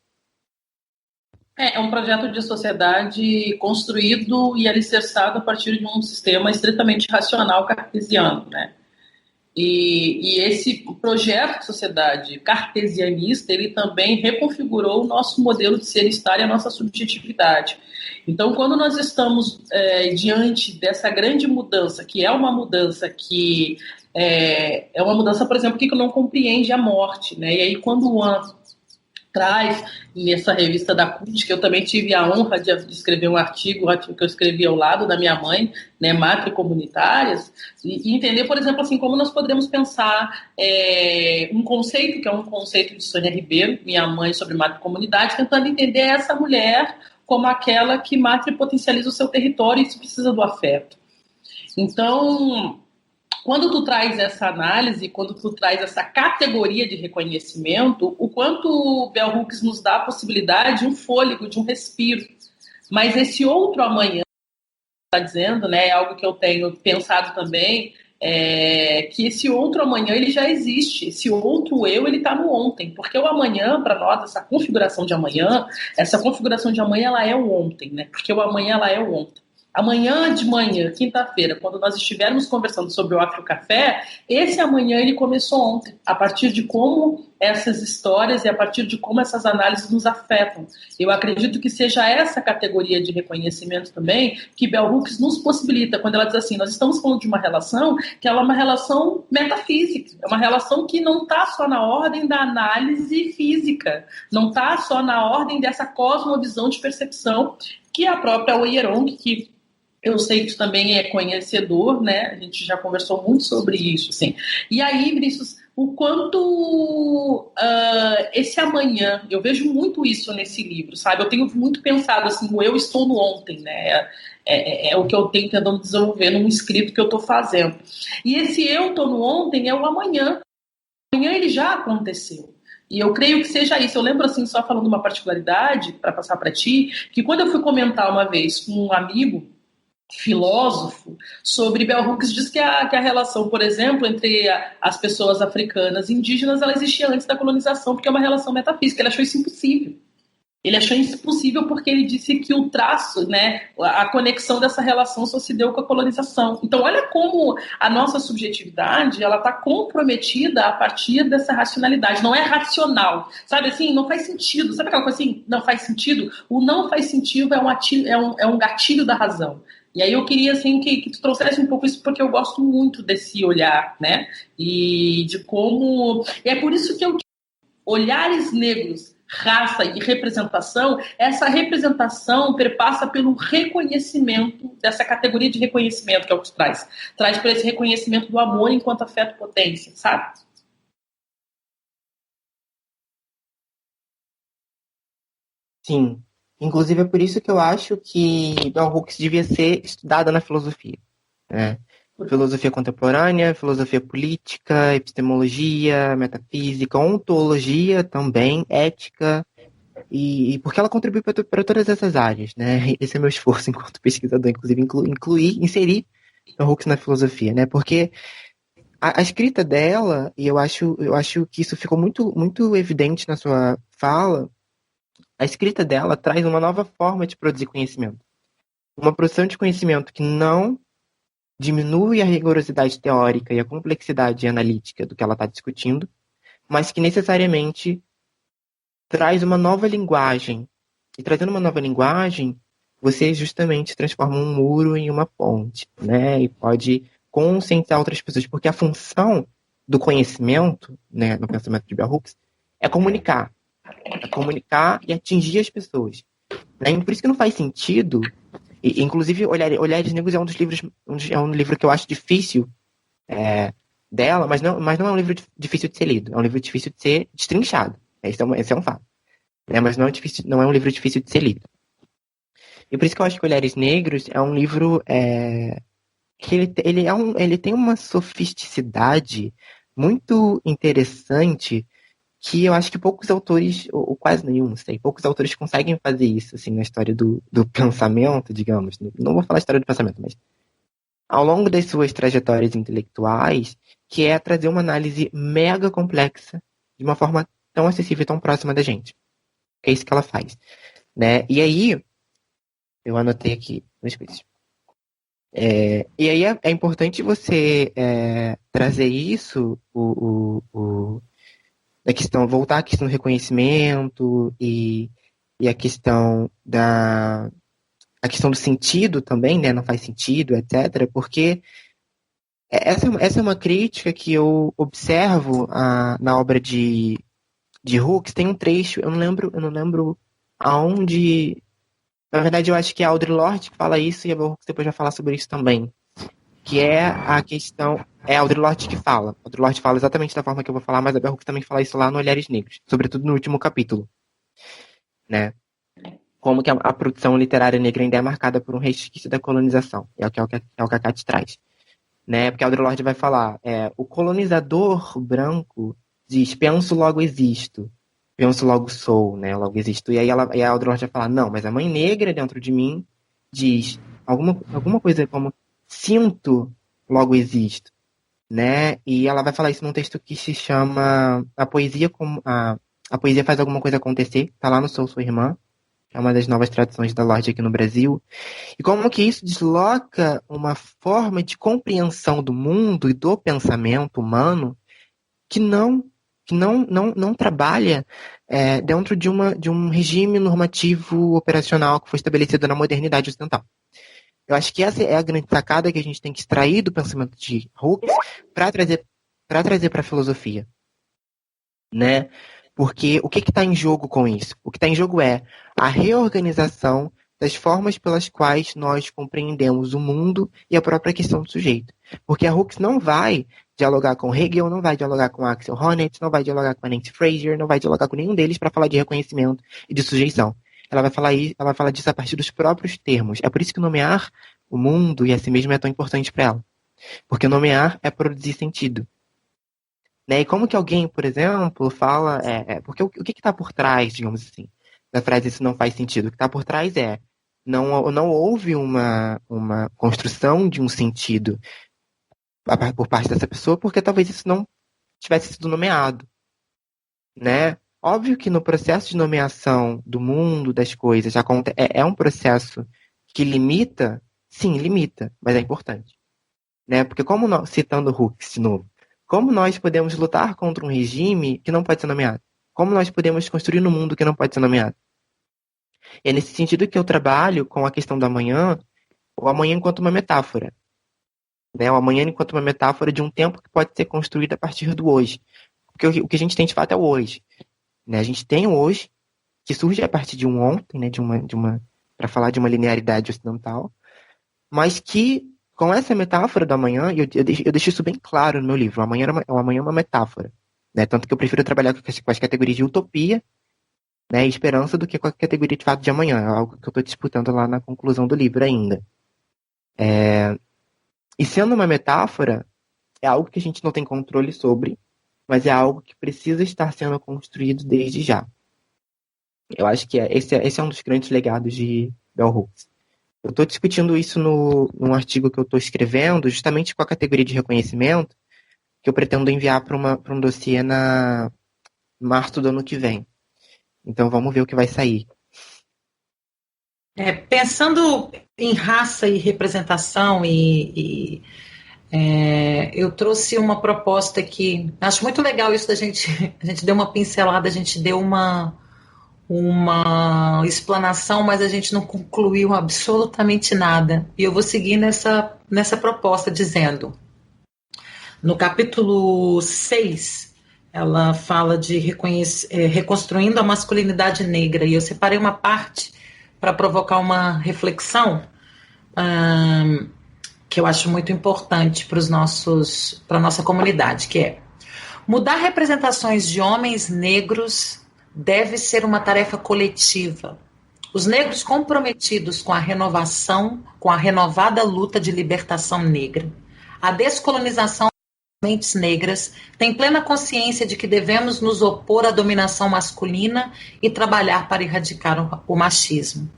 É um projeto de sociedade construído e alicerçado a partir de um sistema estritamente racional cartesiano, né? E esse projeto de sociedade cartesianista, ele também reconfigurou o nosso modelo de ser e estar e a nossa subjetividade. Então, quando nós estamos diante dessa grande mudança, que é uma mudança que é uma mudança, por exemplo, que não compreende a morte, né? E aí, quando o Wan traz nessa revista da CUT, que eu também tive a honra de escrever um artigo que eu escrevi ao lado da minha mãe, né, Matricomunitárias, e entender, por exemplo, assim, como nós podemos pensar um conceito, que é um conceito de Sônia Ribeiro, minha mãe, sobre matricomunidade, tentando entender essa mulher como aquela que potencializa o seu território e isso precisa do afeto. Então, quando tu traz essa análise, quando tu traz essa categoria de reconhecimento, o quanto Bell Hooks nos dá a possibilidade de um fôlego, de um respiro. Mas esse outro amanhã, está dizendo, né, é algo que eu tenho pensado também, que esse outro amanhã ele já existe, esse outro eu ele está no ontem, porque o amanhã, para nós, essa configuração de amanhã ela é o ontem, né? Porque o amanhã ela é o ontem. Amanhã de manhã, quinta-feira, quando nós estivermos conversando sobre o Afrocafé, esse amanhã ele começou ontem, a partir de como essas histórias e a partir de como essas análises nos afetam. Eu acredito que seja essa categoria de reconhecimento também que Bell Hooks nos possibilita, quando ela diz assim, nós estamos falando de uma relação que ela é uma relação metafísica, é uma relação que não está só na ordem da análise física, não está só na ordem dessa cosmovisão de percepção que a própria Oyeron, que eu sei que tu também é conhecedor, né? A gente já conversou muito sobre isso, assim. E aí, Vinícius, o quanto esse amanhã, eu vejo muito isso nesse livro, sabe? Eu tenho muito pensado assim, o eu estou no ontem, né? É o que eu tenho tentando desenvolver num escrito que eu estou fazendo. E esse eu estou no ontem é o amanhã. O amanhã ele já aconteceu. E eu creio que seja isso. Eu lembro, assim, só falando uma particularidade, para passar para ti, que quando eu fui comentar uma vez com um amigo filósofo sobre Bell Hooks, diz que a relação, por exemplo, entre as pessoas africanas e indígenas, ela existia antes da colonização, porque é uma relação metafísica. Ele achou isso impossível. Ele achou isso impossível porque ele disse que o traço, né, a conexão dessa relação só se deu com a colonização. Então, olha como a nossa subjetividade ela está comprometida a partir dessa racionalidade. Não é racional, sabe assim? Não faz sentido. Sabe aquela coisa assim? Não faz sentido? O não faz sentido é um gatilho da razão. E aí eu queria assim, que tu trouxesse um pouco isso, porque eu gosto muito desse olhar, né? E de como... E é por isso que Olhares Negros raça e representação, essa representação perpassa pelo reconhecimento, dessa categoria de reconhecimento que é o que traz. Traz para esse reconhecimento do amor enquanto afeto potência, sabe? Sim. Inclusive é por isso que eu acho que Bell Hooks devia ser estudada na filosofia, né? Filosofia contemporânea, filosofia política, epistemologia, metafísica, ontologia também, ética, e porque ela contribui para todas essas áreas, né? Esse é meu esforço enquanto pesquisador, inclusive inserir Bell Hooks na filosofia, né? Porque a escrita dela, e eu acho que isso ficou muito evidente na sua fala, a escrita dela traz uma nova forma de produzir conhecimento. Uma produção de conhecimento que não diminui a rigorosidade teórica e a complexidade analítica do que ela está discutindo, mas que necessariamente traz uma nova linguagem. E trazendo uma nova linguagem, você justamente transforma um muro em uma ponte, né? E pode conscientizar outras pessoas, porque a função do conhecimento, né, no pensamento de Bell Hooks, é comunicar e atingir as pessoas. Né? E por isso que não faz sentido. E, inclusive, Olhares Negros é um dos livros, é um livro que eu acho difícil dela, mas não é um livro difícil de ser lido. É um livro difícil de ser destrinchado. Esse é um fato. Né? Mas não é um livro difícil de ser lido. E por isso que eu acho que Olhares Negros é um livro que ele tem uma sofisticidade muito interessante que eu acho que poucos autores, ou quase nenhum, não sei, poucos autores conseguem fazer isso, assim, na história do pensamento, digamos. Não vou falar história do pensamento, mas ao longo das suas trajetórias intelectuais, que é trazer uma análise mega complexa de uma forma tão acessível e tão próxima da gente. É isso que ela faz, né? E aí, eu anotei aqui duas coisas. E aí é importante você trazer isso, a questão, voltar à questão do reconhecimento e a questão a questão do sentido também, né? Não faz sentido, etc. Porque essa é uma crítica que eu observo na obra de Hooks. Tem um trecho, eu não lembro aonde. Na verdade, eu acho que é a Audre Lorde que fala isso e a Hooks depois vai falar sobre isso também. Que é a questão. É a Audre Lorde que fala. A Audre Lorde fala exatamente da forma que eu vou falar, mas a Bell Hooks também fala isso lá no Olhares Negros, sobretudo no último capítulo. Né? Como que a produção literária negra ainda é marcada por um resquício da colonização. É o que a Kat traz. Né? Porque a Audre Lorde vai falar, o colonizador branco diz, penso, logo existo. Penso, logo sou, né? Logo existo. E aí a Audre Lorde vai falar, não, mas a mãe negra dentro de mim diz alguma coisa como sinto, logo existo. Né? E ela vai falar isso num texto que se chama A Poesia como a poesia faz alguma coisa acontecer, tá lá no Sou Sua Irmã, que é uma das novas traduções da Lorde aqui no Brasil. E como que isso desloca uma forma de compreensão do mundo e do pensamento humano que não trabalha dentro de um regime normativo operacional que foi estabelecido na modernidade ocidental. Eu acho que essa é a grande sacada que a gente tem que extrair do pensamento de Hooks para trazer para a filosofia, né? Porque o que está em jogo com isso? O que está em jogo é a reorganização das formas pelas quais nós compreendemos o mundo e a própria questão do sujeito. Porque a Hooks não vai dialogar com Hegel, não vai dialogar com Axel Honneth, não vai dialogar com a Nancy Fraser, não vai dialogar com nenhum deles para falar de reconhecimento e de sujeição. Ela vai falar disso a partir dos próprios termos. É por isso que nomear o mundo e a si mesmo é tão importante para ela. Porque nomear é produzir sentido. Né? E como que alguém, por exemplo, fala... porque o que está por trás, digamos assim, da frase isso não faz sentido? O que está por trás não houve uma construção de um sentido por parte dessa pessoa, porque talvez isso não tivesse sido nomeado. Né? Óbvio que no processo de nomeação do mundo, das coisas, é um processo que limita, sim, limita, mas é importante. Né? Porque citando Hooks de novo, como nós podemos lutar contra um regime que não pode ser nomeado? Como nós podemos construir um mundo que não pode ser nomeado? E é nesse sentido que eu trabalho com a questão do amanhã, o amanhã enquanto uma metáfora. Né? O amanhã enquanto uma metáfora de um tempo que pode ser construído a partir do hoje. Porque o que a gente tem de fato é o hoje. Né? A gente tem o hoje que surge a partir de um ontem, né, para falar de uma linearidade ocidental, mas que, com essa metáfora do amanhã, eu deixo isso bem claro no meu livro, o amanhã é uma metáfora, né, tanto que eu prefiro trabalhar com as categorias de utopia, né, e esperança do que com a categoria de fato de amanhã, é algo que eu estou disputando lá na conclusão do livro ainda. E sendo uma metáfora, é algo que a gente não tem controle sobre, mas é algo que precisa estar sendo construído desde já. Eu acho que esse é um dos grandes legados de Bell Hooks. Eu estou discutindo isso num artigo que eu estou escrevendo, justamente com a categoria de reconhecimento, que eu pretendo enviar para um dossiê na março do ano que vem. Então vamos ver o que vai sair. Pensando em raça e representação, eu trouxe uma proposta que acho muito legal isso da gente. A gente deu uma pincelada, a gente deu uma explanação, mas a gente não concluiu absolutamente nada. E eu vou seguir nessa proposta, dizendo: no capítulo 6, ela fala de reconstruindo a masculinidade negra, e eu separei uma parte para provocar uma reflexão que eu acho muito importante para a nossa comunidade, que é: mudar representações de homens negros deve ser uma tarefa coletiva. Os negros comprometidos com a renovação, com a renovada luta de libertação negra, a descolonização das mentes negras, têm plena consciência de que devemos nos opor à dominação masculina e trabalhar para erradicar o machismo.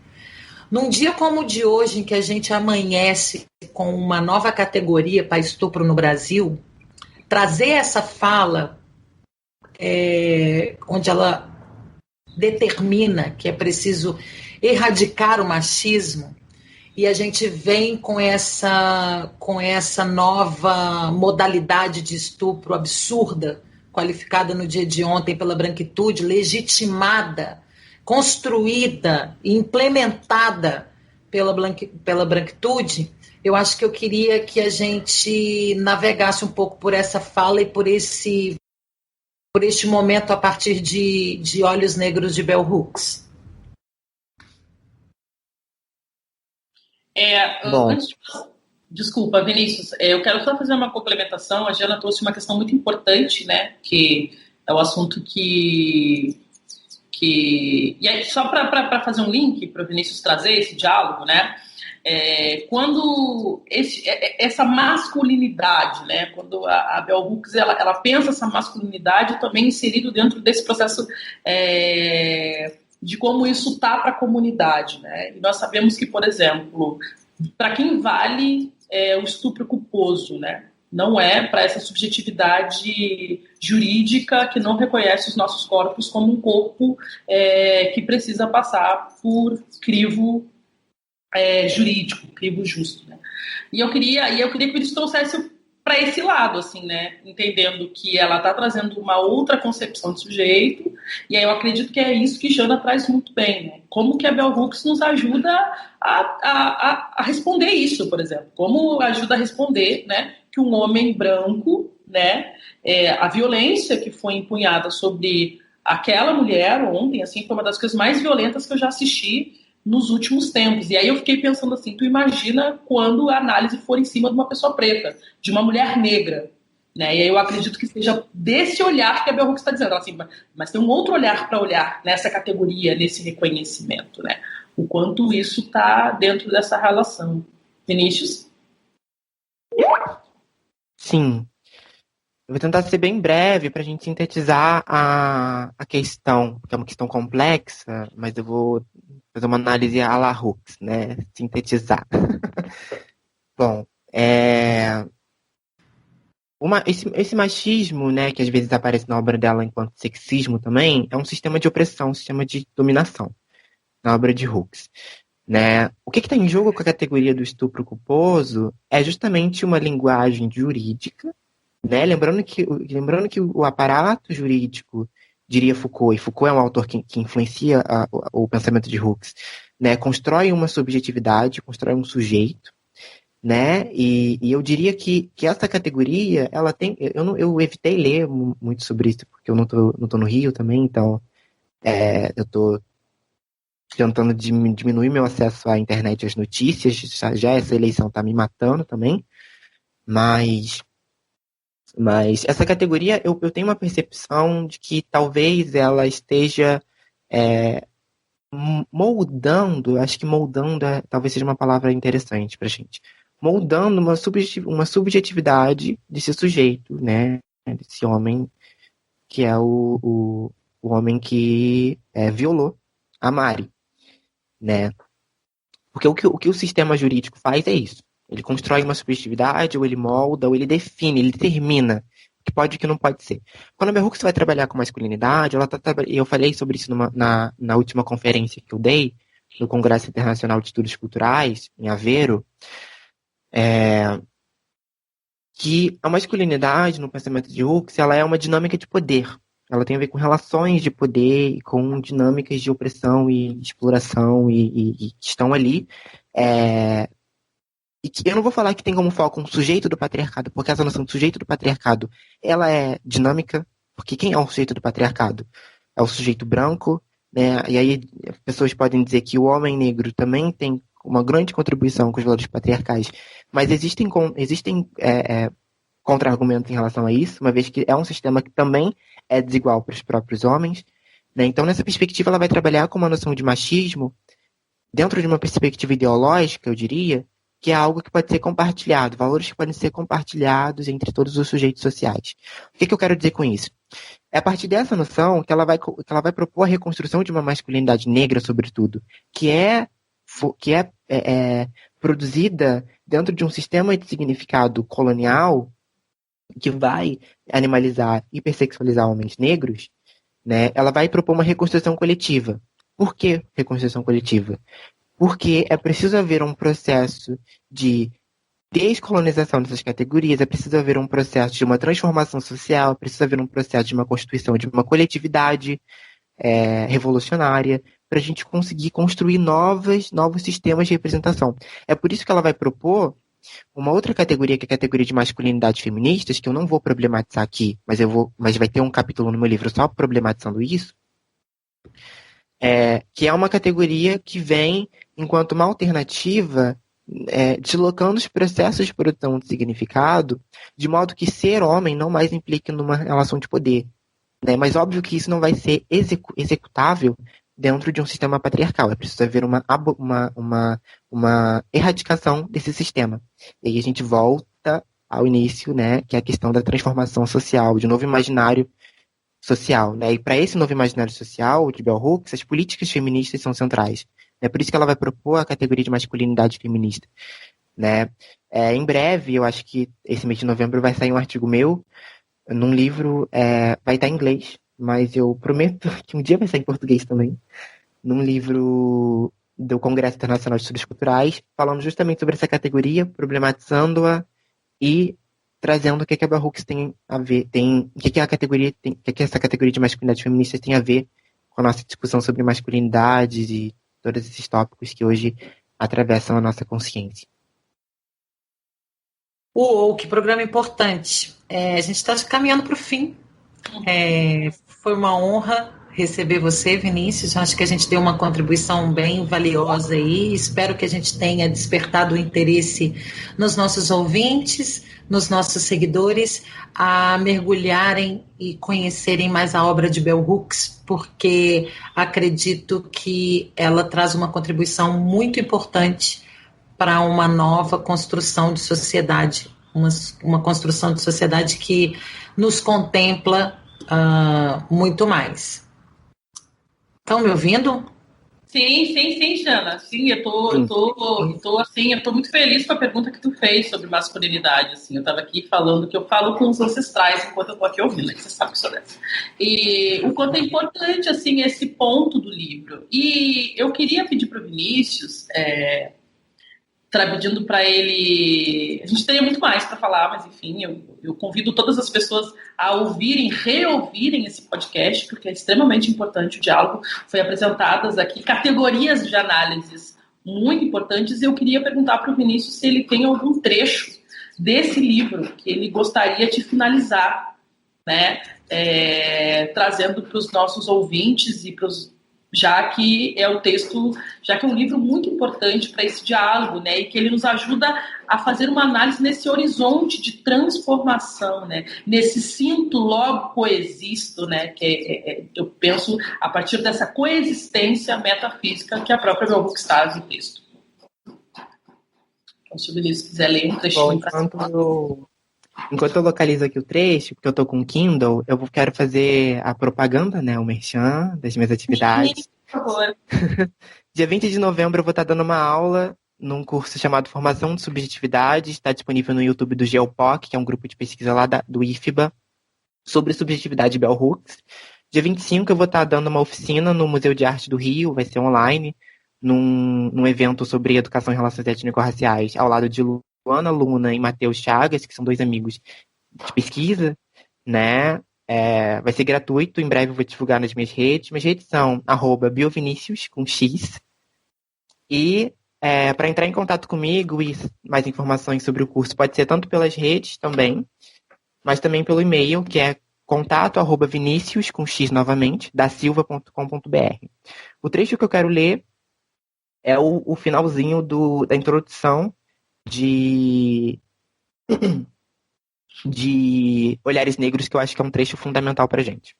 Num dia como o de hoje, em que a gente amanhece com uma nova categoria para estupro no Brasil, trazer essa fala, onde ela determina que é preciso erradicar o machismo, e a gente vem com essa nova modalidade de estupro absurda, qualificada no dia de ontem pela branquitude, legitimada, construída e implementada pela branquitude. Eu acho que eu queria que a gente navegasse um pouco por essa fala e por este momento a partir de Olhos Negros de Bell Hooks. Desculpa, Vinícius, eu quero só fazer uma complementação. A Jana trouxe uma questão muito importante, né, que é o assunto que e aí, só para fazer um link para o Vinícius trazer esse diálogo, né, quando essa masculinidade, né, quando a Bell Hooks ela pensa essa masculinidade também inserido dentro desse processo de como isso está para a comunidade, né? E nós sabemos que, por exemplo, para quem vale o estupro culposo, né? Não é para essa subjetividade jurídica que não reconhece os nossos corpos como um corpo que precisa passar por crivo jurídico, crivo justo, né? E eu queria que eles trouxessem para esse lado, assim, né? Entendendo que ela está trazendo uma outra concepção de sujeito, e aí eu acredito que é isso que Jana traz muito bem, né? Como que a Bell Hooks nos ajuda a responder isso, por exemplo. Como ajuda a responder, né, que um homem branco, né, a violência que foi empunhada sobre aquela mulher ontem, assim, foi uma das coisas mais violentas que eu já assisti nos últimos tempos. E aí eu fiquei pensando assim, tu imagina quando a análise for em cima de uma pessoa preta, de uma mulher negra, né? E aí eu acredito que seja desse olhar que a Bell Hooks está dizendo, assim, mas tem um outro olhar para olhar nessa categoria, nesse reconhecimento, né? O quanto isso está dentro dessa relação. Vinícius? Sim. Eu vou tentar ser bem breve para a gente sintetizar a questão, que é uma questão complexa, mas eu vou fazer uma análise à la Hooks, né? Sintetizar. Bom, esse machismo, né, que às vezes aparece na obra dela enquanto sexismo também, é um sistema de opressão, um sistema de dominação na obra de Hooks. Né? O que está em jogo com a categoria do estupro culposo é justamente uma linguagem jurídica, né? Lembrando que o aparato jurídico, diria Foucault, e Foucault é um autor que influencia o pensamento de Hooks, né? Constrói uma subjetividade, constrói um sujeito, né? E eu diria que essa categoria, ela tem... Eu evitei ler muito sobre isso, porque eu não tô no Rio também, então eu tô tentando diminuir meu acesso à internet e às notícias. Já essa eleição está me matando também. Mas essa categoria, eu tenho uma percepção de que talvez ela esteja moldando, acho que moldando talvez seja uma palavra interessante para a gente, moldando uma subjetividade desse sujeito, né, desse homem, que é o homem que violou a Mari, né? Porque o que o sistema jurídico faz é isso. Ele constrói uma subjetividade, ou ele molda, ou ele define, ele determina o que pode e o que não pode ser. Quando a Bell Hooks vai trabalhar com masculinidade, eu falei sobre isso na última conferência que eu dei, no Congresso Internacional de Estudos Culturais, em Aveiro, que a masculinidade, no pensamento de Hooks, ela é uma dinâmica de poder. Ela tem a ver com relações de poder e com dinâmicas de opressão e exploração e que estão ali. E que eu não vou falar que tem como foco um sujeito do patriarcado, porque essa noção de sujeito do patriarcado, ela é dinâmica, porque quem é o sujeito do patriarcado? É o sujeito branco, né? E aí as pessoas podem dizer que o homem negro também tem uma grande contribuição com os valores patriarcais, mas existem contra-argumentos em relação a isso, uma vez que é um sistema que também é desigual para os próprios homens, né? Então, nessa perspectiva, ela vai trabalhar com uma noção de machismo dentro de uma perspectiva ideológica, eu diria, que é algo que pode ser compartilhado, valores que podem ser compartilhados entre todos os sujeitos sociais. O que eu quero dizer com isso? É a partir dessa noção que ela vai propor a reconstrução de uma masculinidade negra, sobretudo, que é produzida dentro de um sistema de significado colonial que vai animalizar e hipersexualizar homens negros, né? Ela vai propor uma reconstrução coletiva. Por que reconstrução coletiva? Porque é preciso haver um processo de descolonização dessas categorias, é preciso haver um processo de uma transformação social, é preciso haver um processo de uma constituição de uma coletividade revolucionária, para a gente conseguir construir novos sistemas de representação. É por isso que ela vai propor uma outra categoria, que é a categoria de masculinidades feministas, que eu não vou problematizar aqui, mas vai ter um capítulo no meu livro só problematizando isso, que é uma categoria que vem enquanto uma alternativa, deslocando os processos de produção de significado, de modo que ser homem não mais implique numa relação de poder, né? Mas óbvio que isso não vai ser executável dentro de um sistema patriarcal. É preciso haver uma erradicação desse sistema. E aí a gente volta ao início, né, que é a questão da transformação social, de novo imaginário social, né? E para esse novo imaginário social de Bell Hooks, as políticas feministas são centrais. É por isso que ela vai propor a categoria de masculinidade feminista, né? Em breve, eu acho que esse mês de novembro vai sair um artigo meu num livro, vai estar em inglês, mas eu prometo que um dia vai sair em português também, num livro do Congresso Internacional de Estudos Culturais, falando justamente sobre essa categoria, problematizando-a e trazendo o que a Bell Hooks tem a ver, o que essa categoria de masculinidade feminista tem a ver com a nossa discussão sobre masculinidades e todos esses tópicos que hoje atravessam a nossa consciência. Que programa importante. A gente está caminhando para o fim. Foi uma honra receber você, Vinícius. Acho que a gente deu uma contribuição bem valiosa aí. Espero que a gente tenha despertado o interesse nos nossos ouvintes, nos nossos seguidores, a mergulharem e conhecerem mais a obra de Bell Hooks, porque acredito que ela traz uma contribuição muito importante para uma nova construção de sociedade, uma construção de sociedade que nos contempla muito mais. Estão me ouvindo? Sim, Jana. Sim, eu tô muito feliz com a pergunta que tu fez sobre masculinidade. Assim, eu estava aqui falando que eu falo com os ancestrais enquanto eu tô aqui ouvindo, que você sabe que sou dessa. E o quanto é importante assim esse ponto do livro. E eu queria pedir para o Vinícius, pedindo para ele. A gente teria muito mais para falar, mas enfim, eu convido todas as pessoas a reouvirem esse podcast, porque é extremamente importante o diálogo. Foi apresentadas aqui categorias de análises muito importantes, e eu queria perguntar para o Vinícius se ele tem algum trecho desse livro que ele gostaria de finalizar, né? Trazendo para os nossos ouvintes e para os já que é um livro muito importante para esse diálogo, né, e que ele nos ajuda a fazer uma análise nesse horizonte de transformação, né, nesse sinto, logo coexisto, né, que eu penso a partir dessa coexistência metafísica que a própria Bell Hooks traz no texto. Então, se o Vinícius quiser ler um trechinho para Enquanto eu localizo aqui o trecho, porque eu tô com o Kindle, eu quero fazer a propaganda, né, o merchan das minhas atividades. Sim, por favor. Dia 20 de novembro eu vou estar dando uma aula num curso chamado Formação de Subjetividade, está disponível no YouTube do GeoPOC, que é um grupo de pesquisa lá do IFBA, sobre subjetividade Bell Hooks. Dia 25 eu vou estar dando uma oficina no Museu de Arte do Rio, vai ser online, num evento sobre educação em relações étnico-raciais, ao lado de Luana Luna e Matheus Chagas, que são 2 amigos de pesquisa, né? Vai ser gratuito, em breve eu vou divulgar nas minhas redes. Minhas redes são @biovinicius, com X. E para entrar em contato comigo e mais informações sobre o curso, pode ser tanto pelas redes também, mas também pelo e-mail, que é contato@vinicius, com X novamente, dasilva.com.br. O trecho que eu quero ler é o finalzinho da introdução de Olhares Negros, que eu acho que é um trecho fundamental para a gente.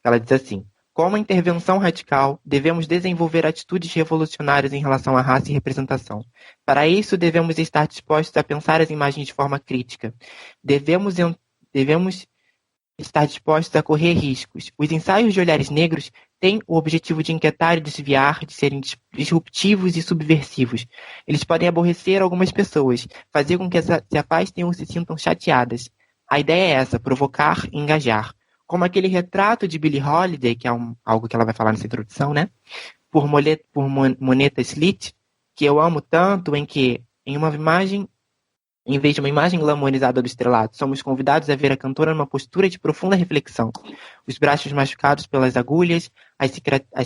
Ela diz assim: como a intervenção radical, devemos desenvolver atitudes revolucionárias em relação à raça e representação. Para isso, devemos estar dispostos a pensar as imagens de forma crítica. Devemos estar dispostos a correr riscos. Os ensaios de Olhares Negros têm o objetivo de inquietar e desviar, de serem disruptivos e subversivos. Eles podem aborrecer algumas pessoas, fazer com que se afastem ou se sintam chateadas. A ideia é essa, provocar e engajar. Como aquele retrato de Billie Holiday, que é algo que ela vai falar nessa introdução, né? Por Moneta Slit, que eu amo tanto, em que, em vez de uma imagem glamorizada do estrelato, somos convidados a ver a cantora numa postura de profunda reflexão. Os braços machucados pelas agulhas, as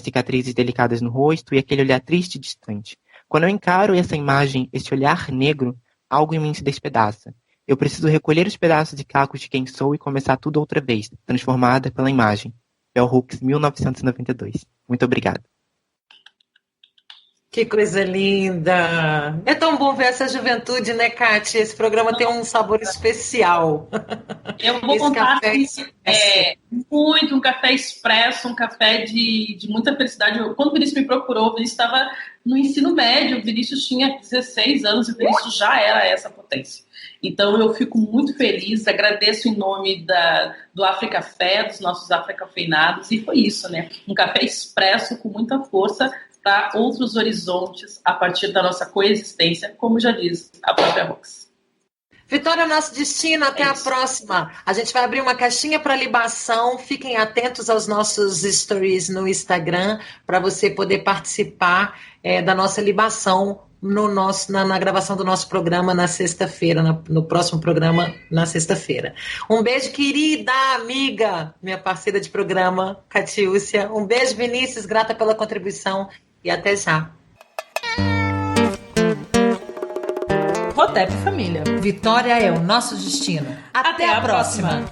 cicatrizes delicadas no rosto e aquele olhar triste e distante. Quando eu encaro essa imagem, esse olhar negro, algo em mim se despedaça. Eu preciso recolher os pedaços de cacos de quem sou e começar tudo outra vez, transformada pela imagem. Bell Hooks, 1992. Muito obrigado. Que coisa linda! É tão bom ver essa juventude, né, Kátia? Esse programa tem um sabor especial. Eu vou contar assim, muito um café expresso, um café de muita felicidade. Quando o Vinícius me procurou, o Vinícius estava no ensino médio, o Vinícius tinha 16 anos e o Vinícius já era essa potência. Então eu fico muito feliz, agradeço em nome do Africafé, dos nossos africafeinados, e foi isso, né? Um café expresso com muita força para outros horizontes a partir da nossa coexistência, como já diz a própria Hooks. Vitória é nosso destino, até a próxima. A gente vai abrir uma caixinha para libação, fiquem atentos aos nossos stories no Instagram para você poder participar da nossa libação na gravação do nosso programa na sexta-feira, no próximo programa na sexta-feira. Um beijo, querida amiga, minha parceira de programa, Catiúcia. Um beijo, Vinícius, grata pela contribuição e até já. Rotep Família. Vitória é o nosso destino. Até a próxima.